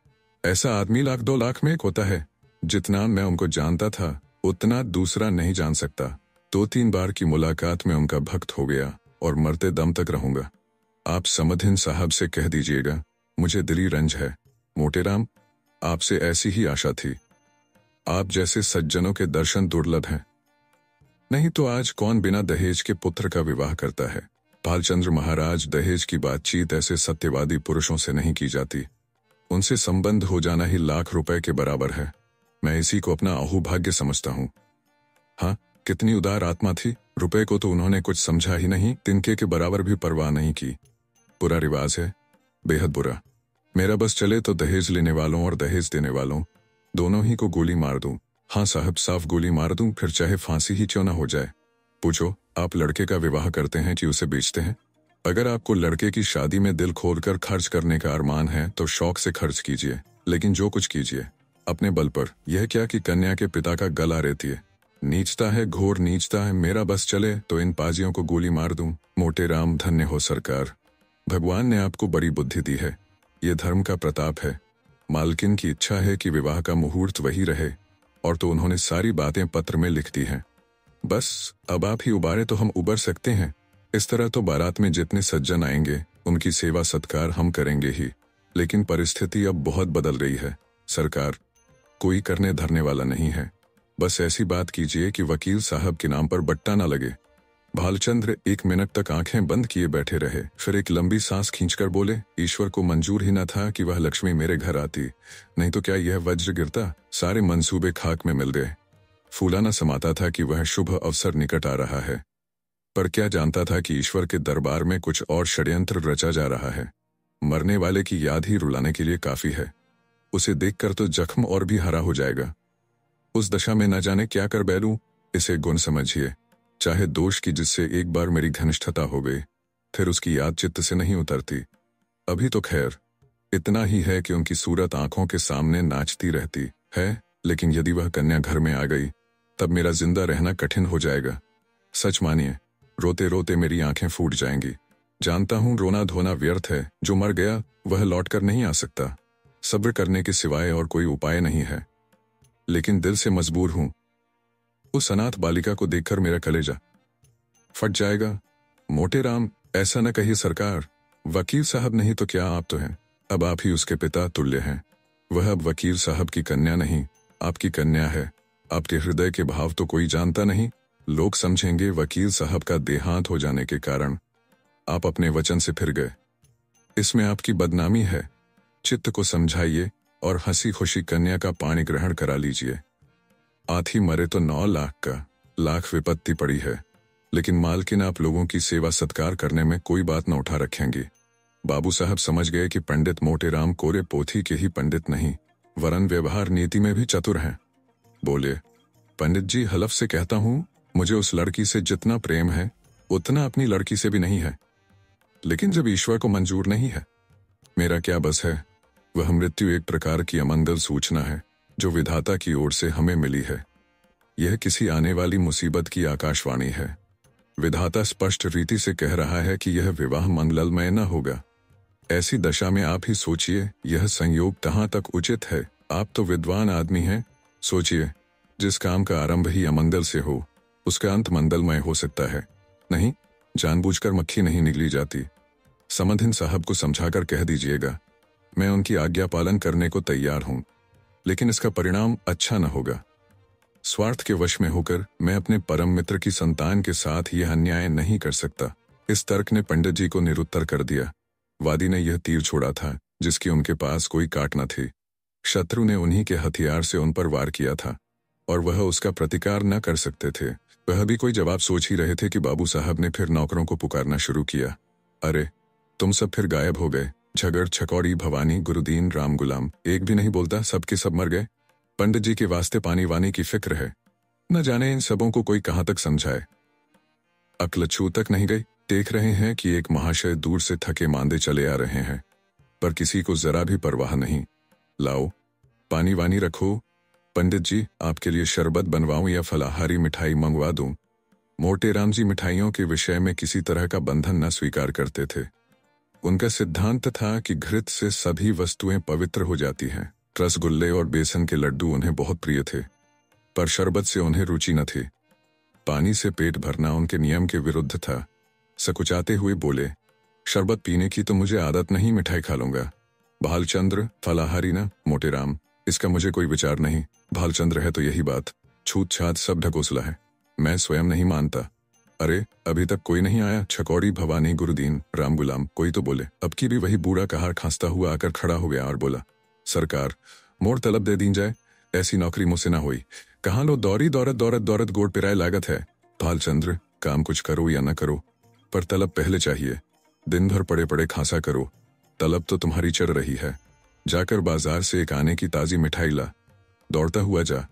ऐसा आदमी 1-2 लाख में एक होता है। जितना मैं उनको जानता था उतना दूसरा नहीं जान सकता। 2-3 बार की मुलाकात में उनका भक्त हो गया और मरते दम तक रहूंगा। आप समधिन साहब से कह दीजिएगा, मुझे दिली रंज है। मोटेराम, आपसे ऐसी ही आशा थी। आप जैसे सज्जनों के दर्शन दुर्लभ हैं। नहीं तो आज कौन बिना दहेज के पुत्र का विवाह करता है। भालचंद्र महाराज, दहेज की बातचीत ऐसे सत्यवादी पुरुषों से नहीं की जाती। उनसे संबंध हो जाना ही लाख रुपए के बराबर है। मैं इसी को अपना अहोभाग्य समझता हूँ। हाँ, कितनी उदार आत्मा थी। रुपए को तो उन्होंने कुछ समझा ही नहीं, तिनके के बराबर भी परवाह नहीं की। बुरा रिवाज है, बेहद बुरा। मेरा बस चले तो दहेज लेने वालों और दहेज देने वालों दोनों ही को गोली मार दूं। हाँ साहब, साफ गोली मार दूं, फिर चाहे फांसी ही क्यों ना हो जाए। पूछो, आप लड़के का विवाह करते हैं कि उसे बेचते हैं? अगर आपको लड़के की शादी में दिल खोलकर खर्च करने का अरमान है तो शौक से खर्च कीजिए, लेकिन जो कुछ कीजिए अपने बल पर। यह क्या कि कन्या के पिता का गला रेती है। नीचता है, घोर नीचता है। मेरा बस चले तो इन पाजियों को गोली मार दूं। मोटेराम, धन्य हो सरकार, भगवान ने आपको बड़ी बुद्धि दी है। ये धर्म का प्रताप है। मालकिन की इच्छा है कि विवाह का मुहूर्त वही रहे, और तो उन्होंने सारी बातें पत्र में लिख दी हैं। बस अब आप ही उबारे तो हम उबर सकते हैं। इस तरह तो बारात में जितने सज्जन आएंगे उनकी सेवा सत्कार हम करेंगे ही। लेकिन परिस्थिति अब बहुत बदल रही है सरकार। कोई करने धरने वाला नहीं है। बस ऐसी बात कीजिए कि वकील साहब के नाम पर बट्टा ना लगे। भालचंद्र 1 मिनट तक आंखें बंद किए बैठे रहे, फिर एक लंबी सांस खींचकर बोले, ईश्वर को मंजूर ही न था कि वह लक्ष्मी मेरे घर आती, नहीं तो क्या यह वज्र गिरता। सारे मंसूबे खाक में मिल गए। फूला न समाता था कि वह शुभ अवसर निकट आ रहा है, पर क्या जानता था कि ईश्वर के दरबार में कुछ और षड्यंत्र रचा जा रहा है। मरने वाले की याद ही रुलाने के लिए काफी है। उसे देखकर तो जख्म और भी हरा हो जाएगा। उस दशा में न जाने क्या कर बैठूं। इसे गुण समझिए, चाहे दोष की, जिससे एक बार मेरी घनिष्ठता हो गई, फिर उसकी याद चित्त से नहीं उतरती। अभी तो खैर इतना ही है कि उनकी सूरत आंखों के सामने नाचती रहती है, लेकिन यदि वह कन्या घर में आ गई तब मेरा जिंदा रहना कठिन हो जाएगा। सच मानिए, रोते रोते मेरी आंखें फूट जाएंगी। जानता हूं रोना धोना व्यर्थ है। जो मर गया वह लौट कर नहीं आ सकता। सब्र करने के सिवाय और कोई उपाय नहीं है, लेकिन दिल से मजबूर हूं। उस अनाथ बालिका को देखकर मेरा कलेजा फट जाएगा। मोटेराम, ऐसा न कहिए सरकार। वकील साहब नहीं तो क्या, आप तो हैं। अब आप ही उसके पिता तुल्य हैं। वह अब वकील साहब की कन्या नहीं, आपकी कन्या है। आपके हृदय के भाव तो कोई जानता नहीं। लोग समझेंगे वकील साहब का देहांत हो जाने के कारण आप अपने वचन से फिर गए। इसमें आपकी बदनामी है। चित्त को समझाइए और हंसी खुशी कन्या का पाणी ग्रहण करा लीजिए। आथी मरे तो 9 लाख विपत्ति पड़ी है, लेकिन मालकिन आप लोगों की सेवा सत्कार करने में कोई बात न उठा रखेंगी। बाबू साहब समझ गए कि पंडित मोटेराम कोरे पोथी के ही पंडित नहीं, वरन व्यवहार नीति में भी चतुर हैं। बोले, पंडित जी, हलफ से कहता हूं, मुझे उस लड़की से जितना प्रेम है उतना अपनी लड़की से भी नहीं है। लेकिन जब ईश्वर को मंजूर नहीं है, मेरा क्या बस है। वह मृत्यु एक प्रकार की अमंगल सूचना है जो विधाता की ओर से हमें मिली है। यह किसी आने वाली मुसीबत की आकाशवाणी है। विधाता स्पष्ट रीति से कह रहा है कि यह विवाह मंगलमय न होगा। ऐसी दशा में आप ही सोचिए, यह संयोग कहाँ तक उचित है। आप तो विद्वान आदमी हैं, सोचिए, जिस काम का आरंभ ही अमंगल से हो उसका अंत मंगलमय हो सकता है। नहीं, जानबूझकर मक्खी नहीं निगली जाती। समधिन साहब को समझाकर कह दीजिएगा, मैं उनकी आज्ञा पालन करने को तैयार हूं। लेकिन इसका परिणाम अच्छा न होगा। स्वार्थ के वश में होकर मैं अपने परम मित्र की संतान के साथ यह अन्याय नहीं कर सकता। इस तर्क ने पंडित जी को निरुत्तर कर दिया। वादी ने यह तीर छोड़ा था जिसकी उनके पास कोई काट न थी। शत्रु ने उन्हीं के हथियार से उन पर वार किया था और वह उसका प्रतिकार न कर सकते थे। वह भी कोई जवाब सोच ही रहे थे कि बाबू साहब ने फिर नौकरों को पुकारना शुरू किया। अरे, तुम सब फिर गायब हो गए। झगड़, छकौड़ी, भवानी, गुरुदीन, राम गुलाम, एक भी नहीं बोलता, सबके सब मर गए। पंडित जी के वास्ते पानी वानी की फिक्र है। न जाने इन सबों को कोई कहां तक समझाए। अक्ल छू तक नहीं गई। देख रहे हैं कि एक महाशय दूर से थके मांदे चले आ रहे हैं, पर किसी को जरा भी परवाह नहीं। लाओ, पानी वानी रखो। पंडित जी, आपके लिए शरबत बनवाऊं या फलाहारी मिठाई मंगवा दूं? मोटे राम जी मिठाइयों के विषय में किसी तरह का बंधन न स्वीकार करते थे। उनका सिद्धांत था कि घृत से सभी वस्तुएं पवित्र हो जाती हैं। रसगुल्ले और बेसन के लड्डू उन्हें बहुत प्रिय थे, पर शरबत से उन्हें रुचि न थी। पानी से पेट भरना उनके नियम के विरुद्ध था। सकुचाते हुए बोले, शरबत पीने की तो मुझे आदत नहीं, मिठाई खा लूंगा। भालचंद्र, फलाहारी ना मोटे राम, इसका मुझे कोई विचार नहीं। भालचंद्र है तो यही बात। छूत छात सब ढकोसला है, मैं स्वयं नहीं मानता। अरे, अभी तक कोई नहीं आया? छकौड़ी, भवानी, गुरुदीन, राम गुलाम, कोई तो बोले। अब की भी वही बूढ़ा कहार खांसता हुआ आकर खड़ा हो गया और बोला, सरकार, मोर तलब दे दी जाए, ऐसी नौकरी मुझसे ना हुई। कहाँ लो दौरी, दौरत दौरत दौरत गोड़ पिराए लागत है। भालचंद्र, काम कुछ करो या न करो, पर तलब पहले चाहिए। दिन भर पड़े पड़े खांसा करो, तलब तो तुम्हारी चढ़ रही है। जाकर बाजार से एक आने की ताजी मिठाई ला, दौड़ता हुआ जा।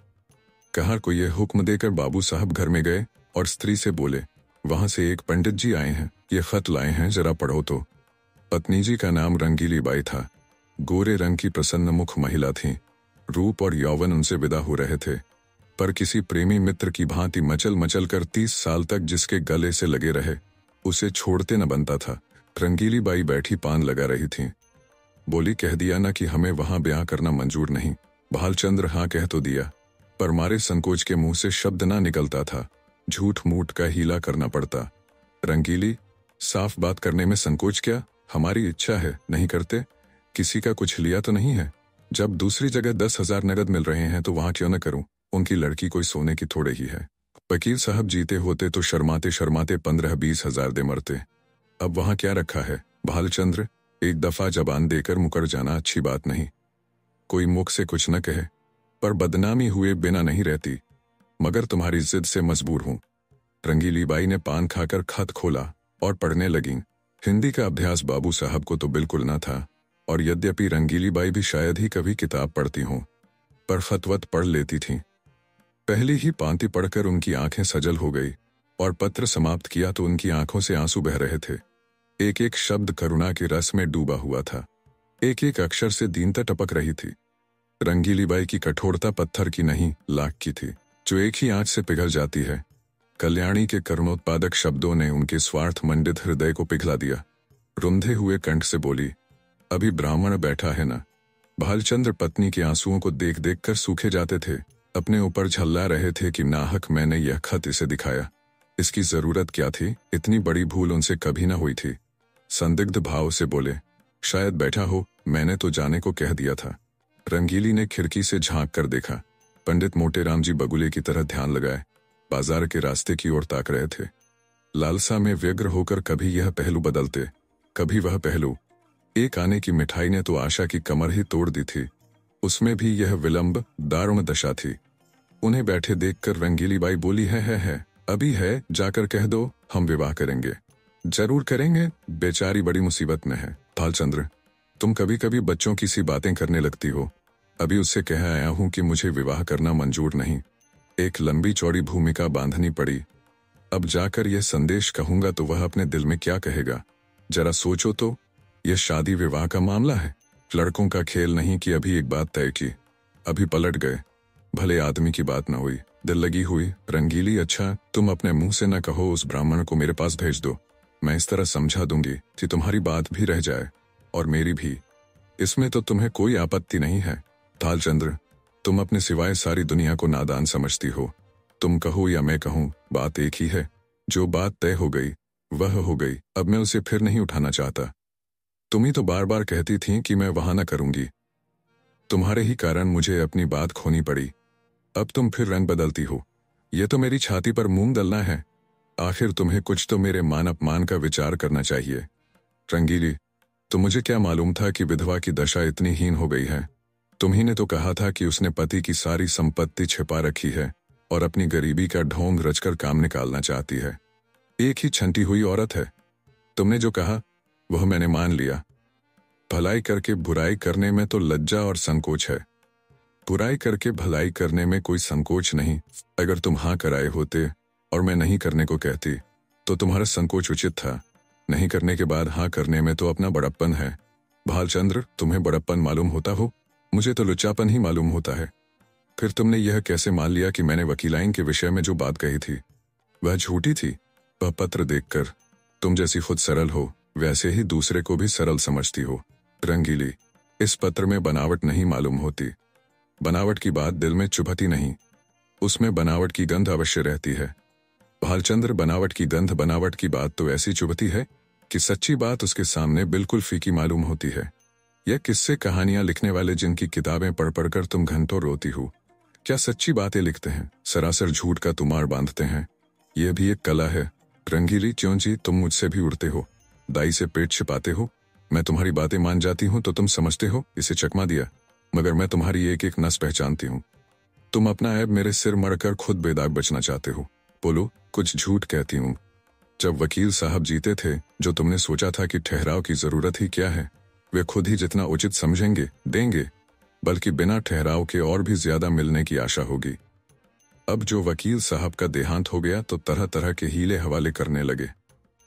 कहार को यह हुक्म देकर बाबू साहब घर में गए और स्त्री से बोले, वहां से एक पंडित जी आए हैं, ये खत लाए हैं, जरा पढ़ो तो। पत्नी जी का नाम रंगीली बाई था। गोरे रंग की प्रसन्न मुख महिला थीं। रूप और यौवन उनसे विदा हो रहे थे, पर किसी प्रेमी मित्र की भांति मचल मचल कर 30 साल तक जिसके गले से लगे रहे, उसे छोड़ते न बनता था। रंगीली बाई बैठी पान लगा रही थीं। बोली, कह दिया ना कि हमें वहां ब्याह करना मंजूर नहीं। भालचंद्र हाँ कह तो दिया, पर मारे संकोच के मुंह से शब्द ना निकलता था। झूठ मूठ का हीला करना पड़ता। रंगीली, साफ बात करने में संकोच क्या? हमारी इच्छा है, नहीं करते। किसी का कुछ लिया तो नहीं है। जब दूसरी जगह 10,000 नगद मिल रहे हैं तो वहां क्यों न करूं? उनकी लड़की कोई सोने की थोड़े ही है। वकील साहब जीते होते तो शर्माते शर्माते 15-20 हजार दे मरते। अब वहां क्या रखा है? भालचंद्र, एक दफा जबान देकर मुकर जाना अच्छी बात नहीं। कोई मुख से कुछ न कहे, पर बदनामी हुए बिना नहीं रहती। मगर तुम्हारी जिद से मजबूर हूं। रंगीली बाई ने पान खाकर खत खोला और पढ़ने लगी। हिंदी का अभ्यास बाबू साहब को तो बिल्कुल न था, और यद्यपि रंगीली बाई भी शायद ही कभी किताब पढ़ती हों, पर खतवत पढ़ लेती थीं। पहली ही पांति पढ़कर उनकी आंखें सजल हो गई और पत्र समाप्त किया तो उनकी आंखों से आंसू बह रहे थे। एक एक शब्द करुणा के रस में डूबा हुआ था। एक एक अक्षर से दीनता टपक रही थी। रंगीली बाई की कठोरता पत्थर की नहीं, लाख की थी, जो एक ही आंच से पिघल जाती है। कल्याणी के करुणोत्पादक शब्दों ने उनके स्वार्थ मंडित हृदय को पिघला दिया। रुंधे हुए कंठ से बोली, अभी ब्राह्मण बैठा है ना? भालचंद्र पत्नी के आंसुओं को देख देख कर सूखे जाते थे। अपने ऊपर झल्ला रहे थे कि नाहक मैंने यह खत इसे दिखाया। इसकी जरूरत क्या थी? इतनी बड़ी भूल उनसे कभी न हुई थी। संदिग्ध भाव से बोले, शायद बैठा हो, मैंने तो जाने को कह दिया था। रंगीली ने खिड़की से झांक कर देखा। पंडित मोटे राम जी बगुले की तरह ध्यान लगाए बाजार के रास्ते की ओर ताक रहे थे। लालसा में व्यग्र होकर कभी यह पहलू बदलते, कभी वह पहलू। एक आने की मिठाई ने तो आशा की कमर ही तोड़ दी थी। उसमें भी यह विलंब दारुण दशा थी। उन्हें बैठे देखकर रंगीली बाई बोली, है, अभी है, जाकर कह दो हम विवाह करेंगे। जरूर करेंगे, बेचारी बड़ी मुसीबत में है। भालचंद्र, तुम कभी कभी बच्चों की सी बातें करने लगती हो। अभी उससे कह आया हूं कि मुझे विवाह करना मंजूर नहीं। एक लंबी चौड़ी भूमिका बांधनी पड़ी। अब जाकर यह संदेश कहूंगा तो वह अपने दिल में क्या कहेगा? जरा सोचो तो, यह शादी विवाह का मामला है, लड़कों का खेल नहीं कि अभी एक बात तय की, अभी पलट गए। भले आदमी की बात न हुई, दिल लगी हुई। रंगीली, अच्छा, तुम अपने मुंह से न कहो, उस ब्राह्मण को मेरे पास भेज दो। मैं इस तरह समझा दूंगी कि तुम्हारी बात भी रह जाए और मेरी भी। इसमें तो तुम्हें कोई आपत्ति नहीं है। भालचंद्र, तुम अपने सिवाय सारी दुनिया को नादान समझती हो। तुम कहो या मैं कहूं, बात एक ही है। जो बात तय हो गई वह हो गई। अब मैं उसे फिर नहीं उठाना चाहता। तुम ही तो बार बार कहती थी कि मैं वहां न करूंगी। तुम्हारे ही कारण मुझे अपनी बात खोनी पड़ी। अब तुम फिर रंग बदलती हो। ये तो मेरी छाती पर मूंग दलना है। आखिर तुम्हें कुछ तो मेरे मान अपमान का विचार करना चाहिए। रंगीली, तो मुझे क्या मालूम था कि विधवा की दशा इतनी हीन हो गई है। तुम्ही ने तो कहा था कि उसने पति की सारी संपत्ति छिपा रखी है और अपनी गरीबी का ढोंग रचकर काम निकालना चाहती है। एक ही छंटी हुई औरत है। तुमने जो कहा वह मैंने मान लिया। भलाई करके बुराई करने में तो लज्जा और संकोच है। बुराई करके भलाई करने में कोई संकोच नहीं। अगर तुम हाँ कराए होते और मैं नहीं करने को कहती तो तुम्हारा संकोच उचित था। नहीं करने के बाद हाँ करने में तो अपना बड़प्पन है। भालचंद्र, तुम्हें बड़प्पन मालूम होता हो, मुझे तो लुच्चापन ही मालूम होता है। फिर तुमने यह कैसे मान लिया कि मैंने वकीलाइन के विषय में जो बात कही थी वह झूठी थी? वह पत्र देखकर तुम जैसी खुद सरल हो वैसे ही दूसरे को भी सरल समझती हो। रंगीली, इस पत्र में बनावट नहीं मालूम होती। बनावट की बात दिल में चुभती नहीं, उसमें बनावट की गंध अवश्य रहती है। भालचंद्र, बनावट की गंध, बनावट की बात तो ऐसी चुभती है कि सच्ची बात उसके सामने बिल्कुल फीकी मालूम होती है। यह किस्से कहानियां लिखने वाले जिनकी किताबें पढ़ पढ़कर तुम घंटों रोती हो, क्या सच्ची बातें लिखते हैं? सरासर झूठ का तुमार बांधते हैं। यह भी एक कला है। रंगीली, क्यों जी तुम मुझसे भी उड़ते हो, दाई से पेट छिपाते हो। मैं तुम्हारी बातें मान जाती हूँ तो तुम समझते हो इसे चकमा दिया, मगर मैं तुम्हारी एक एक नस पहचानती हूँ। तुम अपना ऐब मेरे सिर मरकर खुद बेदाग बचना चाहते हो। बोलो, कुछ झूठ कहती हूँ। जब वकील साहब जीते थे, जो तुमने सोचा था कि ठहराव की जरूरत ही क्या है, वे खुद ही जितना उचित समझेंगे देंगे, बल्कि बिना ठहराव के और भी ज्यादा मिलने की आशा होगी। अब जो वकील साहब का देहांत हो गया तो तरह तरह के हीले हवाले करने लगे।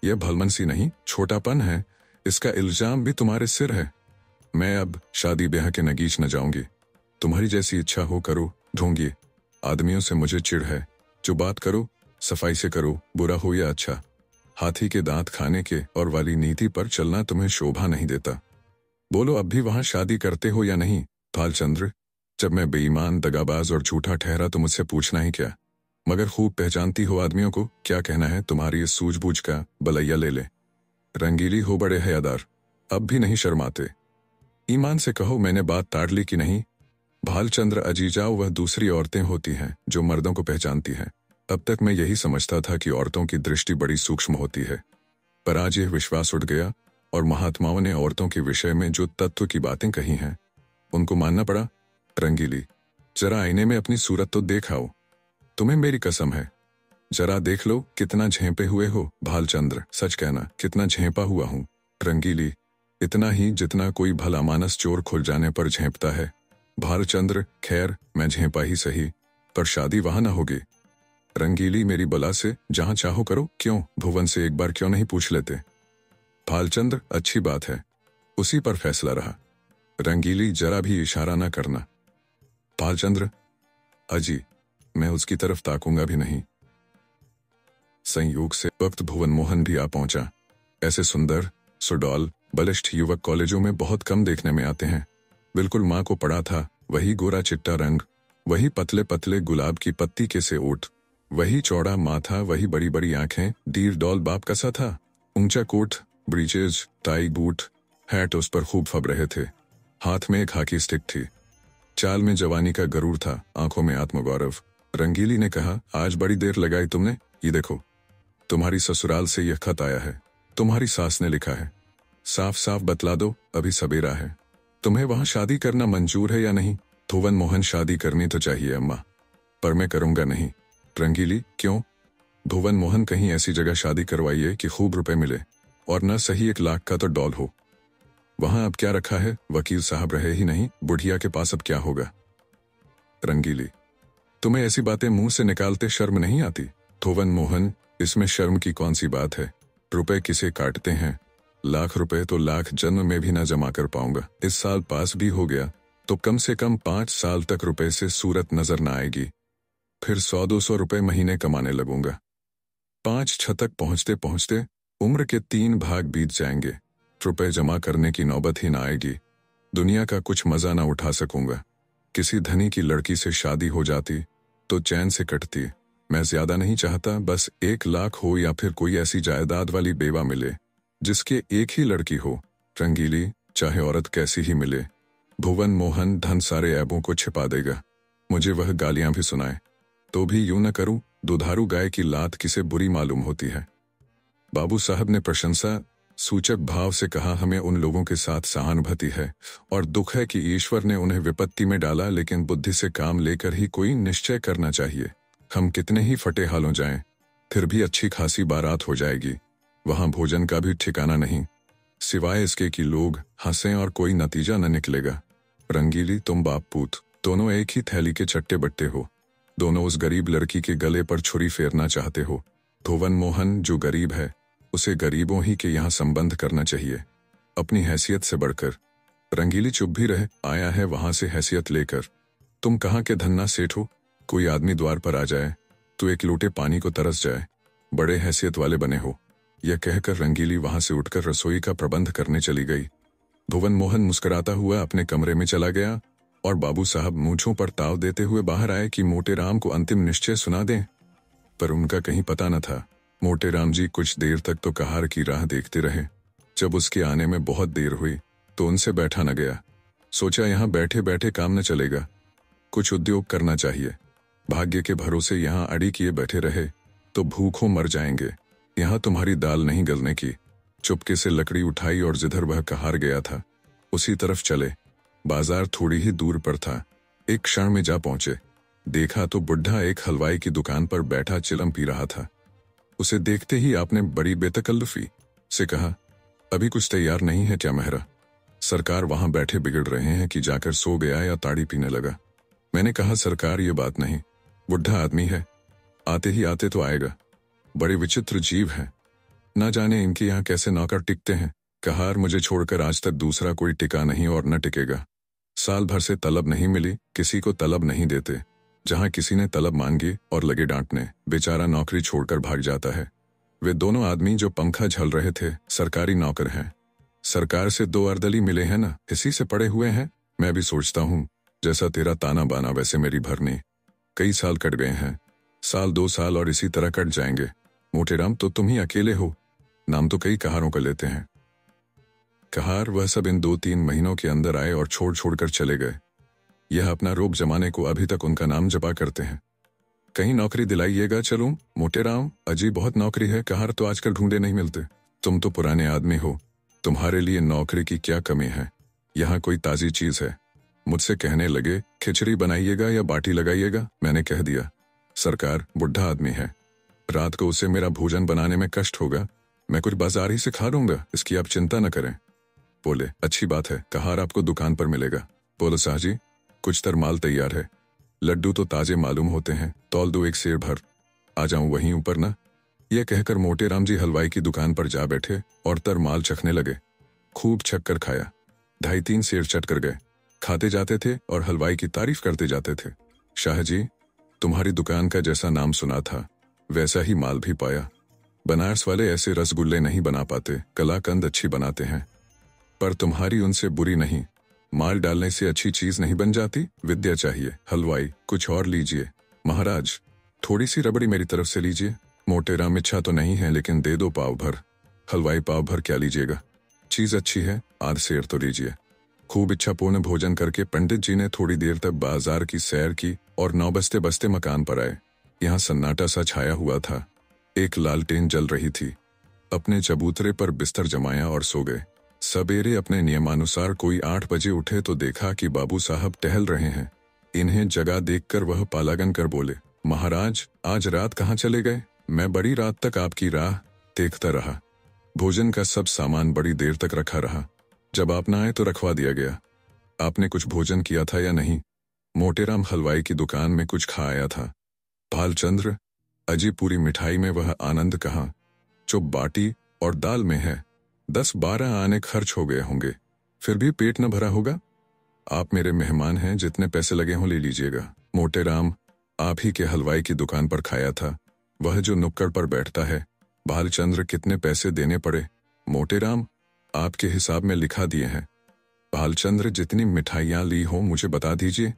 यह भलमनसी नहीं, छोटापन है। इसका इल्जाम भी तुम्हारे सिर है। मैं अब शादी ब्याह के नगीच न जाऊंगी। तुम्हारी जैसी इच्छा हो करो, ढूंढिए। आदमियों से मुझे चिढ़ है। जो बात करो सफाई से करो, बुरा हो या अच्छा। हाथी के दांत खाने के और वाली नीति पर चलना तुम्हें शोभा नहीं देता। बोलो, अब भी वहां शादी करते हो या नहीं? भालचंद्र, जब मैं बेईमान, दगाबाज और झूठा ठहरा तो मुझसे पूछना ही क्या? मगर खूब पहचानती हो आदमियों को। क्या कहना है तुम्हारी इस सूझबूझ का? बलैया ले ले। रंगीली, हो बड़े हयादार, अब भी नहीं शर्माते। ईमान से कहो, मैंने बात ताड़ ली कि नहीं? भालचंद्र, अजीजाओ, वह दूसरी औरतें होती हैं जो मर्दों को पहचानती हैं। अब तक मैं यही समझता था कि औरतों की दृष्टि बड़ी सूक्ष्म होती है, पर आज यह विश्वास उठ गया और महात्माओं ने औरतों के विषय में जो तत्व की बातें कही हैं उनको मानना पड़ा। रंगीली, जरा आईने में अपनी सूरत तो देख आओ। तुम्हें मेरी कसम है, जरा देख लो कितना झेंपे हुए हो। भालचंद्र, सच कहना, कितना झेंपा हुआ हूं? रंगीली, इतना ही जितना कोई भला मानस चोर खुल जाने पर झेंपता है। भालचंद्र, खैर मैं झेंपा ही सही, पर शादी वहां न होगी। रंगीली, मेरी बला से जहां चाहो करो। क्यों, भुवन से एक बार क्यों नहीं पूछ लेते? भालचंद्र, अच्छी बात है, उसी पर फैसला रहा। रंगीली, जरा भी इशारा न करना। भालचंद्र, अजी, मैं उसकी तरफ ताकूंगा भी नहीं। संयोग से वक्त भुवन मोहन भी आ पहुंचा। ऐसे सुंदर, सुडौल, बलिष्ठ युवक कॉलेजों में बहुत कम देखने में आते हैं। बिल्कुल माँ को पड़ा था, वही गोरा चिट्टा रंग, वही पतले पतले गुलाब की पत्ती के से ओठ, वही चौड़ा माथा, वही बड़ी बड़ी आंखें। डीर डॉल बाप का सा था। ऊंचा coat, breeches, tie, boot, hat उस पर खूब फब रहे थे। हाथ में एक हाकी स्टिक थी। चाल में जवानी का गरूर था, आंखों में आत्मगौरव। रंगीली ने कहा, आज बड़ी देर लगाई तुमने। ये देखो, तुम्हारी ससुराल से यह खत आया है। तुम्हारी सास ने लिखा है। साफ साफ बतला दो, अभी सबेरा है। तुम्हें वहां शादी करना मंजूर है या नहीं? भुवन मोहन, शादी करनी तो चाहिए अम्मा, पर मैं करूंगा नहीं। रंगीली, क्यों? भुवन मोहन, कहीं ऐसी जगह शादी करवाइए कि खूब रुपए मिले, और न सही 1 लाख का तो डॉल हो। वहां अब क्या रखा है? वकील साहब रहे ही नहीं, बुढ़िया के पास अब क्या होगा? रंगीली, तुम्हें ऐसी बातें मुंह से निकालते शर्म नहीं आती? भुवन मोहन, इसमें शर्म की कौन सी बात है? रुपए किसे काटते हैं? लाख रुपए तो लाख जन्म में भी ना जमा कर पाऊंगा। इस साल पास भी हो गया तो कम से कम 5 साल तक रुपए से सूरत नजर न आएगी। फिर 100-200 रुपए महीने कमाने लगूंगा। 5-6 तक पहुंचते पहुंचते उम्र के 3 भाग बीत जाएंगे। रुपए जमा करने की नौबत ही ना आएगी। दुनिया का कुछ मजा ना उठा सकूंगा। किसी धनी की लड़की से शादी हो जाती तो चैन से कटती। मैं ज्यादा नहीं चाहता, बस 1 लाख हो या फिर कोई ऐसी जायदाद वाली बेवा मिले जिसके एक ही लड़की हो। रंगीली, चाहे औरत कैसी ही मिले, भुवन मोहन धन सारे ऐबों को छिपा देगा, मुझे वह गालियां भी सुनाए तो भी यूं न करूं। दुधारू गाय की लात किसे बुरी मालूम होती है। बाबू साहब ने प्रशंसा सूचक भाव से कहा, हमें उन लोगों के साथ सहानुभूति है और दुख है कि ईश्वर ने उन्हें विपत्ति में डाला, लेकिन बुद्धि से काम लेकर ही कोई निश्चय करना चाहिए। हम कितने ही फटे हालों जाएं, फिर भी अच्छी खासी बारात हो जाएगी। वहां भोजन का भी ठिकाना नहीं, सिवाय इसके कि लोग हंसें और कोई नतीजा न निकलेगा। रंगीली, तुम बाप पूत दोनों एक ही थैली के चट्टे बट्टे हो, दोनों उस गरीब लड़की के गले पर छुरी फेरना चाहते हो। भुवन मोहन जो गरीब है उसे गरीबों ही के यहाँ संबंध करना चाहिए, अपनी हैसियत से बढ़कर। रंगीली चुप भी रहे, आया है वहां से हैसियत लेकर। तुम कहाँ के धन्ना सेठ हो, कोई आदमी द्वार पर आ जाए तो एक लोटे पानी को तरस जाए, बड़े हैसियत वाले बने हो। यह कहकर रंगीली वहां से उठकर रसोई का प्रबंध करने चली गई। भुवन मोहन मुस्कुराता हुआ अपने कमरे में चला गया और बाबू साहब मूंछों पर ताव देते हुए बाहर आए कि मोटे राम को अंतिम निश्चय सुना दें, पर उनका कहीं पता न था। मोटे राम जी कुछ देर तक तो कहार की राह देखते रहे। जब उसके आने में बहुत देर हुई तो उनसे बैठा न गया। सोचा यहाँ बैठे बैठे काम न चलेगा, कुछ उद्योग करना चाहिए। भाग्य के भरोसे यहाँ अड़ी किए बैठे रहे तो भूखों मर जाएंगे। यहाँ तुम्हारी दाल नहीं गलने की। चुपके से लकड़ी उठाई और जिधर वह कहार गया था उसी तरफ चले। बाजार थोड़ी ही दूर पर था। एक क्षण में जा पहुंचे, देखा तो बुढ़ा एक हलवाई की दुकान पर बैठा चिलम पी रहा था। उसे देखते ही आपने बड़ी बेतकल्लुफी से कहा, अभी कुछ तैयार नहीं है क्या मेहरा? सरकार वहां बैठे बिगड़ रहे हैं कि जाकर सो गया या ताड़ी पीने लगा? मैंने कहा, सरकार ये बात नहीं, बुढ़ा आदमी है, आते ही आते तो आएगा। बड़े विचित्र जीव है, न जाने इनके यहाँ कैसे नौकर टिकते हैं। कहार मुझे छोड़कर आज तक दूसरा कोई टिका नहीं और न टिकेगा। साल भर से तलब नहीं मिली, किसी को तलब नहीं देते। जहां किसी ने तलब मांगी और लगे डांटने, बेचारा नौकरी छोड़कर भाग जाता है। वे दोनों आदमी जो पंखा झल रहे थे सरकारी नौकर हैं। सरकार से 2 अर्दली मिले हैं ना, इसी से पड़े हुए हैं। मैं भी सोचता हूँ जैसा तेरा ताना बाना वैसे मेरी भरनी। कई साल कट गए हैं, साल 2 साल और इसी तरह कट जाएंगे। मोटे राम तो तुम ही अकेले हो, नाम तो कई कहारों का लेते हैं। कहार वह सब इन 2-3 महीनों के अंदर आए और छोड़ छोड़कर चले गए। यह अपना रोब जमाने को अभी तक उनका नाम जपा करते हैं। कहीं नौकरी दिलाइएगा चलूं? मोटे राम, अजी बहुत नौकरी है, कहार तो आजकल ढूंढे नहीं मिलते। तुम तो पुराने आदमी हो, तुम्हारे लिए नौकरी की क्या कमी है? यहाँ कोई ताजी चीज है? मुझसे कहने लगे, खिचड़ी बनाइएगा या बाटी लगाइएगा। मैंने कह दिया, सरकार बुढ़ा आदमी है, रात को उसे मेरा भोजन बनाने में कष्ट होगा, मैं कुछ बाजारी से खा लूंगा, इसकी आप चिंता न करें। बोले, अच्छी बात है, कहार आपको दुकान पर मिलेगा। बोलो, साहजी कुछ तरमाल तैयार है, लड्डू तो ताजे मालूम होते हैं, तौल दो 1 सेर भर, आ जाऊं वहीं ऊपर ना। यह कहकर मोटे राम जी हलवाई की दुकान पर जा बैठे और तरमाल चखने लगे। खूब छक्कर खाया, 2.5-3 सेर चट कर गए। खाते जाते थे और हलवाई की तारीफ करते जाते थे। शाह जी, तुम्हारी दुकान का जैसा नाम सुना था वैसा ही माल भी पाया। बनारस वाले ऐसे रसगुल्ले नहीं बना पाते, कलाकंद अच्छी बनाते हैं, पर तुम्हारी उनसे बुरी नहीं। माल डालने से अच्छी चीज नहीं बन जाती, विद्या चाहिए। हलवाई, कुछ और लीजिए। महाराज, थोड़ी सी रबड़ी मेरी तरफ से लीजिए। मोटे राम, इच्छा तो नहीं है लेकिन दे दो पाव भर। हलवाई, पाव भर क्या लीजिएगा? चीज अच्छी है, आध सेर तो लीजिए। खूब इच्छापूर्ण भोजन करके पंडित जी ने थोड़ी देर तक बाजार की सैर की और 9 बजते बजते मकान पर आए। यहाँ सन्नाटा सा छाया हुआ था, एक लालटेन जल रही थी। अपने चबूतरे पर बिस्तर जमाया और सो गए। सवेरे अपने नियमानुसार कोई 8 बजे उठे तो देखा कि बाबू साहब टहल रहे हैं। इन्हें जगह देखकर वह पालागन कर बोले, महाराज आज रात कहाँ चले गए? मैं बड़ी रात तक आपकी राह देखता रहा। भोजन का सब सामान बड़ी देर तक रखा रहा, जब आप न आए तो रखवा दिया गया। आपने कुछ भोजन किया था या नहीं? मोटेराम हलवाई की दुकान में कुछ खा आया था। भालचंद्र, अजी पूरी मिठाई में वह आनंद कहाँ, जो बाटी और दाल में है। 10-12 आने खर्च हो गए होंगे, फिर भी पेट न भरा होगा। आप मेरे मेहमान हैं, जितने पैसे लगे हों ले लीजिएगा। मोटेराम, आप ही के हलवाई की दुकान पर खाया था, वह जो नुक्कड़ पर बैठता है। भालचंद्र, कितने पैसे देने पड़े? मोटेराम, आपके हिसाब में लिखा दिए हैं। भालचंद्र, जितनी मिठाइयां ली हो मुझे बता दीजिए,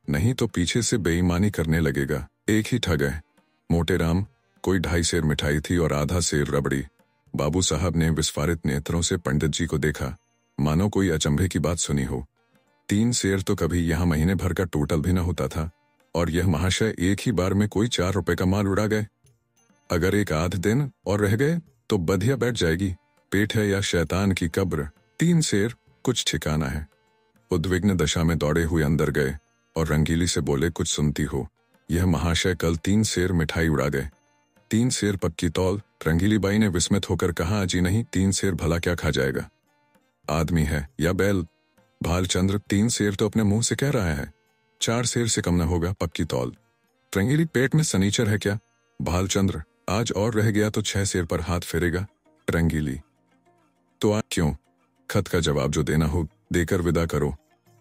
नहीं तो पीछे से बेईमानी करने लगेगा। एक ही ठग है। मोटेराम, कोई 2.5 सेर मिठाई थी और आधा सेर रबड़ी। बाबू साहब ने विस्फारित नेत्रों से पंडित जी को देखा, मानो कोई अचंभे की बात सुनी हो। 3 सेर तो कभी यहाँ महीने भर का टोटल भी न होता था, और यह महाशय एक ही बार में कोई 4 रुपए का माल उड़ा गए। अगर एक आध दिन और रह गए तो बधिया बैठ जाएगी। पेट है या शैतान की कब्र, 3 सेर कुछ ठिकाना है। उद्विग्न दशा में दौड़े हुए अंदर गए और रंगीली से बोले, कुछ सुनती हो? यह महाशय कल 3 सेर मिठाई उड़ा गए। 3 सेर पक्की तौल। रंगीली बाई ने विस्मित होकर कहा, अजी नहीं, 3 सेर भला क्या खा जाएगा? आदमी है या बैल? भालचंद्र, 3 सेर तो अपने मुंह से कह रहा है, 4 सेर से कम न होगा पक्की तौल। रंगीली, पेट में सनीचर है क्या? भालचंद्र, आज और रह गया तो 6 सेर पर हाथ फेरेगा। रंगीली, तो आज क्यों? खत का जवाब जो देना हो देकर विदा करो।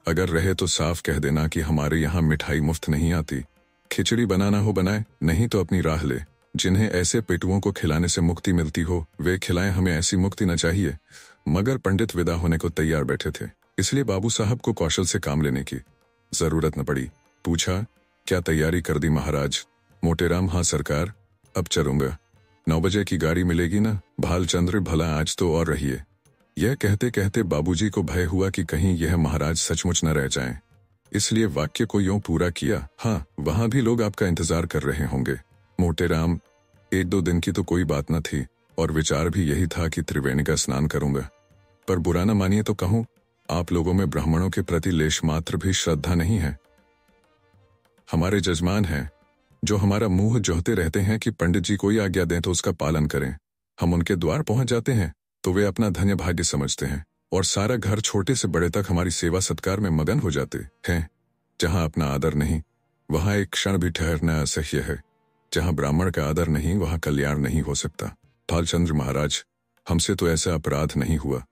अगर रहे तो साफ कह देना कि हमारे यहाँ मिठाई मुफ्त नहीं आती। खिचड़ी बनाना हो बनाए, नहीं तो अपनी राह ले। जिन्हें ऐसे पेटुओं को खिलाने से मुक्ति मिलती हो वे खिलाएं, हमें ऐसी मुक्ति न चाहिए। मगर पंडित विदा होने को तैयार बैठे थे, इसलिए बाबू साहब को कौशल से काम लेने की जरूरत न पड़ी। पूछा, क्या तैयारी कर दी महाराज? मोटेराम, हाँ सरकार, अब चलूंगा। 9 बजे की गाड़ी मिलेगी ना? भालचंद्र, भला आज तो और रहिए। यह कहते कहते बाबूजी को भय हुआ कि कहीं यह महाराज सचमुच न रह जाएं, इसलिए वाक्य को यूं पूरा किया, हाँ वहां भी लोग आपका इंतजार कर रहे होंगे। मोटेराम, 1-2 दिन की तो कोई बात न थी, और विचार भी यही था कि त्रिवेणी का स्नान करूंगा। पर बुरा न मानिए तो कहूं, आप लोगों में ब्राह्मणों के प्रति लेश मात्र भी श्रद्धा नहीं है। हमारे जजमान हैं जो हमारा मुंह जोहते रहते हैं कि पंडित जी कोई आज्ञा दें तो उसका पालन करें। हम उनके द्वार पहुंच जाते हैं तो वे अपना धन्य भाग्य समझते हैं, और सारा घर छोटे से बड़े तक हमारी सेवा सत्कार में मगन हो जाते हैं। जहां अपना आदर नहीं वहां एक क्षण भी ठहरना असह्य है। जहां ब्राह्मण का आदर नहीं वहां कल्याण नहीं हो सकता। भालचंद्र महाराज, हमसे तो ऐसा अपराध नहीं हुआ।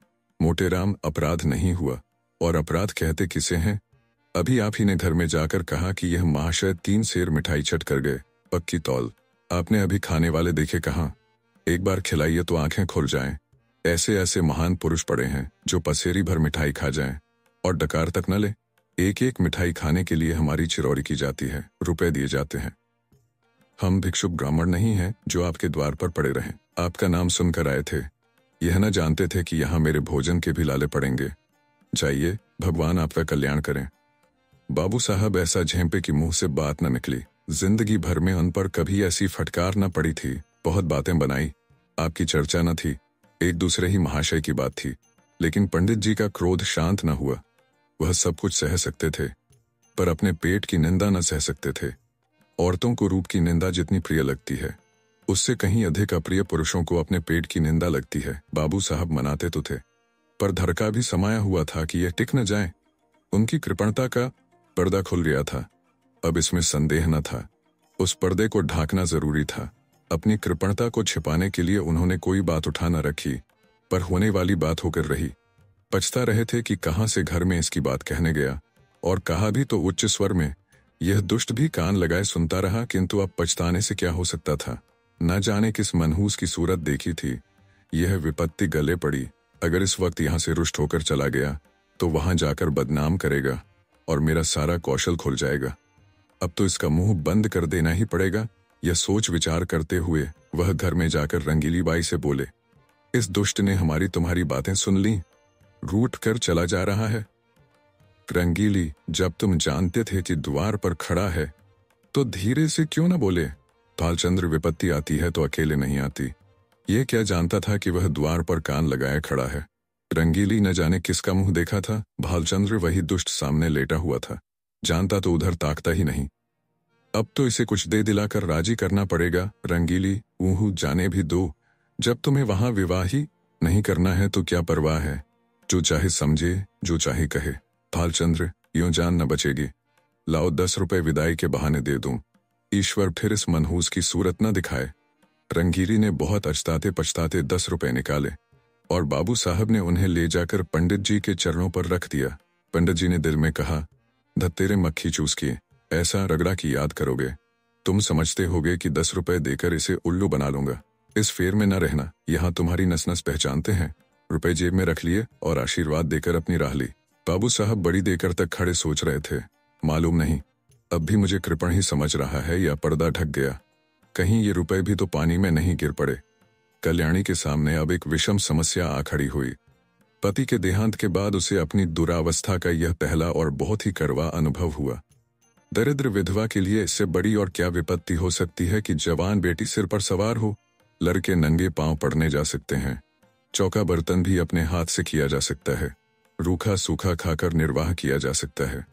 मोटेराम, अपराध नहीं हुआ, और अपराध कहते किसे हैं? अभी आप ही ने घर में जाकर कहा कि यह महाशय 3 सेर मिठाई चट कर गए पक्की तौल। आपने अभी खाने वाले देखे कहाँ? एक बार खिलाइए तो आंखें खुल जाएं। ऐसे ऐसे महान पुरुष पड़े हैं जो पसेरी भर मिठाई खा जाएं और डकार तक न ले। एक एक मिठाई खाने के लिए हमारी चिरौरी की जाती है, रुपए दिए जाते हैं। हम भिक्षुक ब्राह्मण नहीं हैं जो आपके द्वार पर पड़े रहें। आपका नाम सुनकर आए थे, यह न जानते थे कि यहाँ मेरे भोजन के भी लाले पड़ेंगे। जाइए, भगवान आपका कल्याण करें। बाबू साहब ऐसा झेंपे कि मुंह से बात न निकली। जिंदगी भर में उन पर कभी ऐसी फटकार न पड़ी थी। बहुत बातें बनाई, आपकी चर्चा न थी, एक दूसरे ही महाशय की बात थी, लेकिन पंडित जी का क्रोध शांत न हुआ। वह सब कुछ सह सकते थे, पर अपने पेट की निंदा न सह सकते थे। औरतों को रूप की निंदा जितनी प्रिय लगती है, उससे कहीं अधिक अप्रिय पुरुषों को अपने पेट की निंदा लगती है। बाबू साहब मनाते तो थे, पर धड़का भी समाया हुआ था कि यह टिक न जाए। उनकी कृपणता का पर्दा खुल गया था, अब इसमें संदेह न था। उस पर्दे को ढांकना जरूरी था। अपनी कृपणता को छिपाने के लिए उन्होंने कोई बात उठा न रखी, पर होने वाली बात होकर रही। पछता रहे थे कि कहां से घर में इसकी बात कहने गया, और कहा भी तो उच्च स्वर में। यह दुष्ट भी कान लगाए सुनता रहा, किंतु अब पछताने से क्या हो सकता था। न जाने किस मनहूस की सूरत देखी थी। यह विपत्ति गले पड़ी। अगर इस वक्त यहां से रुष्ट होकर चला गया तो वहां जाकर बदनाम करेगा और मेरा सारा कौशल खुल जाएगा। अब तो इसका मुंह बंद कर देना ही पड़ेगा। यह सोच विचार करते हुए वह घर में जाकर रंगीली बाई से बोले, इस दुष्ट ने हमारी तुम्हारी बातें सुन ली, रूठ कर चला जा रहा है। रंगीली, जब तुम जानते थे कि द्वार पर खड़ा है तो धीरे से क्यों न बोले? भालचंद्र, विपत्ति आती है तो अकेले नहीं आती। ये क्या जानता था कि वह द्वार पर कान लगाए खड़ा है। रंगीली न जाने किसका मुंह देखा था। भालचंद्र वही दुष्ट सामने लेटा हुआ था, जानता तो उधर ताकता ही नहीं। अब तो इसे कुछ दे दिलाकर राजी करना पड़ेगा। रंगीली, ऊहू जाने भी दो, जब तुम्हें वहां विवाह ही नहीं करना है तो क्या परवाह है। जो चाहे समझे, जो चाहे कहे। भालचंद्र, यूं जान न बचेगी। लाओ 10 रुपए विदाई के बहाने दे दूं। ईश्वर फिर इस मनहूस की सूरत न दिखाए। रंगीली ने बहुत अचताते पछताते 10 रुपए निकाले और बाबू साहब ने उन्हें ले जाकर पंडित जी के चरणों पर रख दिया। पंडित जी ने दिल में कहा, धत्तेरे मक्खी चूस किए, ऐसा रगड़ा की याद करोगे। तुम समझते होगे कि 10 रुपए देकर इसे उल्लू बना लूंगा। इस फेर में न रहना, यहाँ तुम्हारी नस नस पहचानते हैं। रुपए जेब में रख लिए और आशीर्वाद देकर अपनी राह ली। बाबू साहब बड़ी देर तक खड़े सोच रहे थे। मालूम नहीं अब भी मुझे कृपण ही समझ रहा है या पर्दा ढक गया। कहीं ये रुपए भी तो पानी में नहीं गिर पड़े। कल्याणी के सामने अब एक विषम समस्या आ खड़ी हुई। पति के देहांत के बाद उसे अपनी दुरावस्था का यह पहला और बहुत ही कड़वा अनुभव हुआ। दरिद्र विधवा के लिए इससे बड़ी और क्या विपत्ति हो सकती है कि जवान बेटी सिर पर सवार हो। लड़के नंगे पांव पढ़ने जा सकते हैं, चौका बर्तन भी अपने हाथ से किया जा सकता है, रूखा सूखा खाकर निर्वाह किया जा सकता है,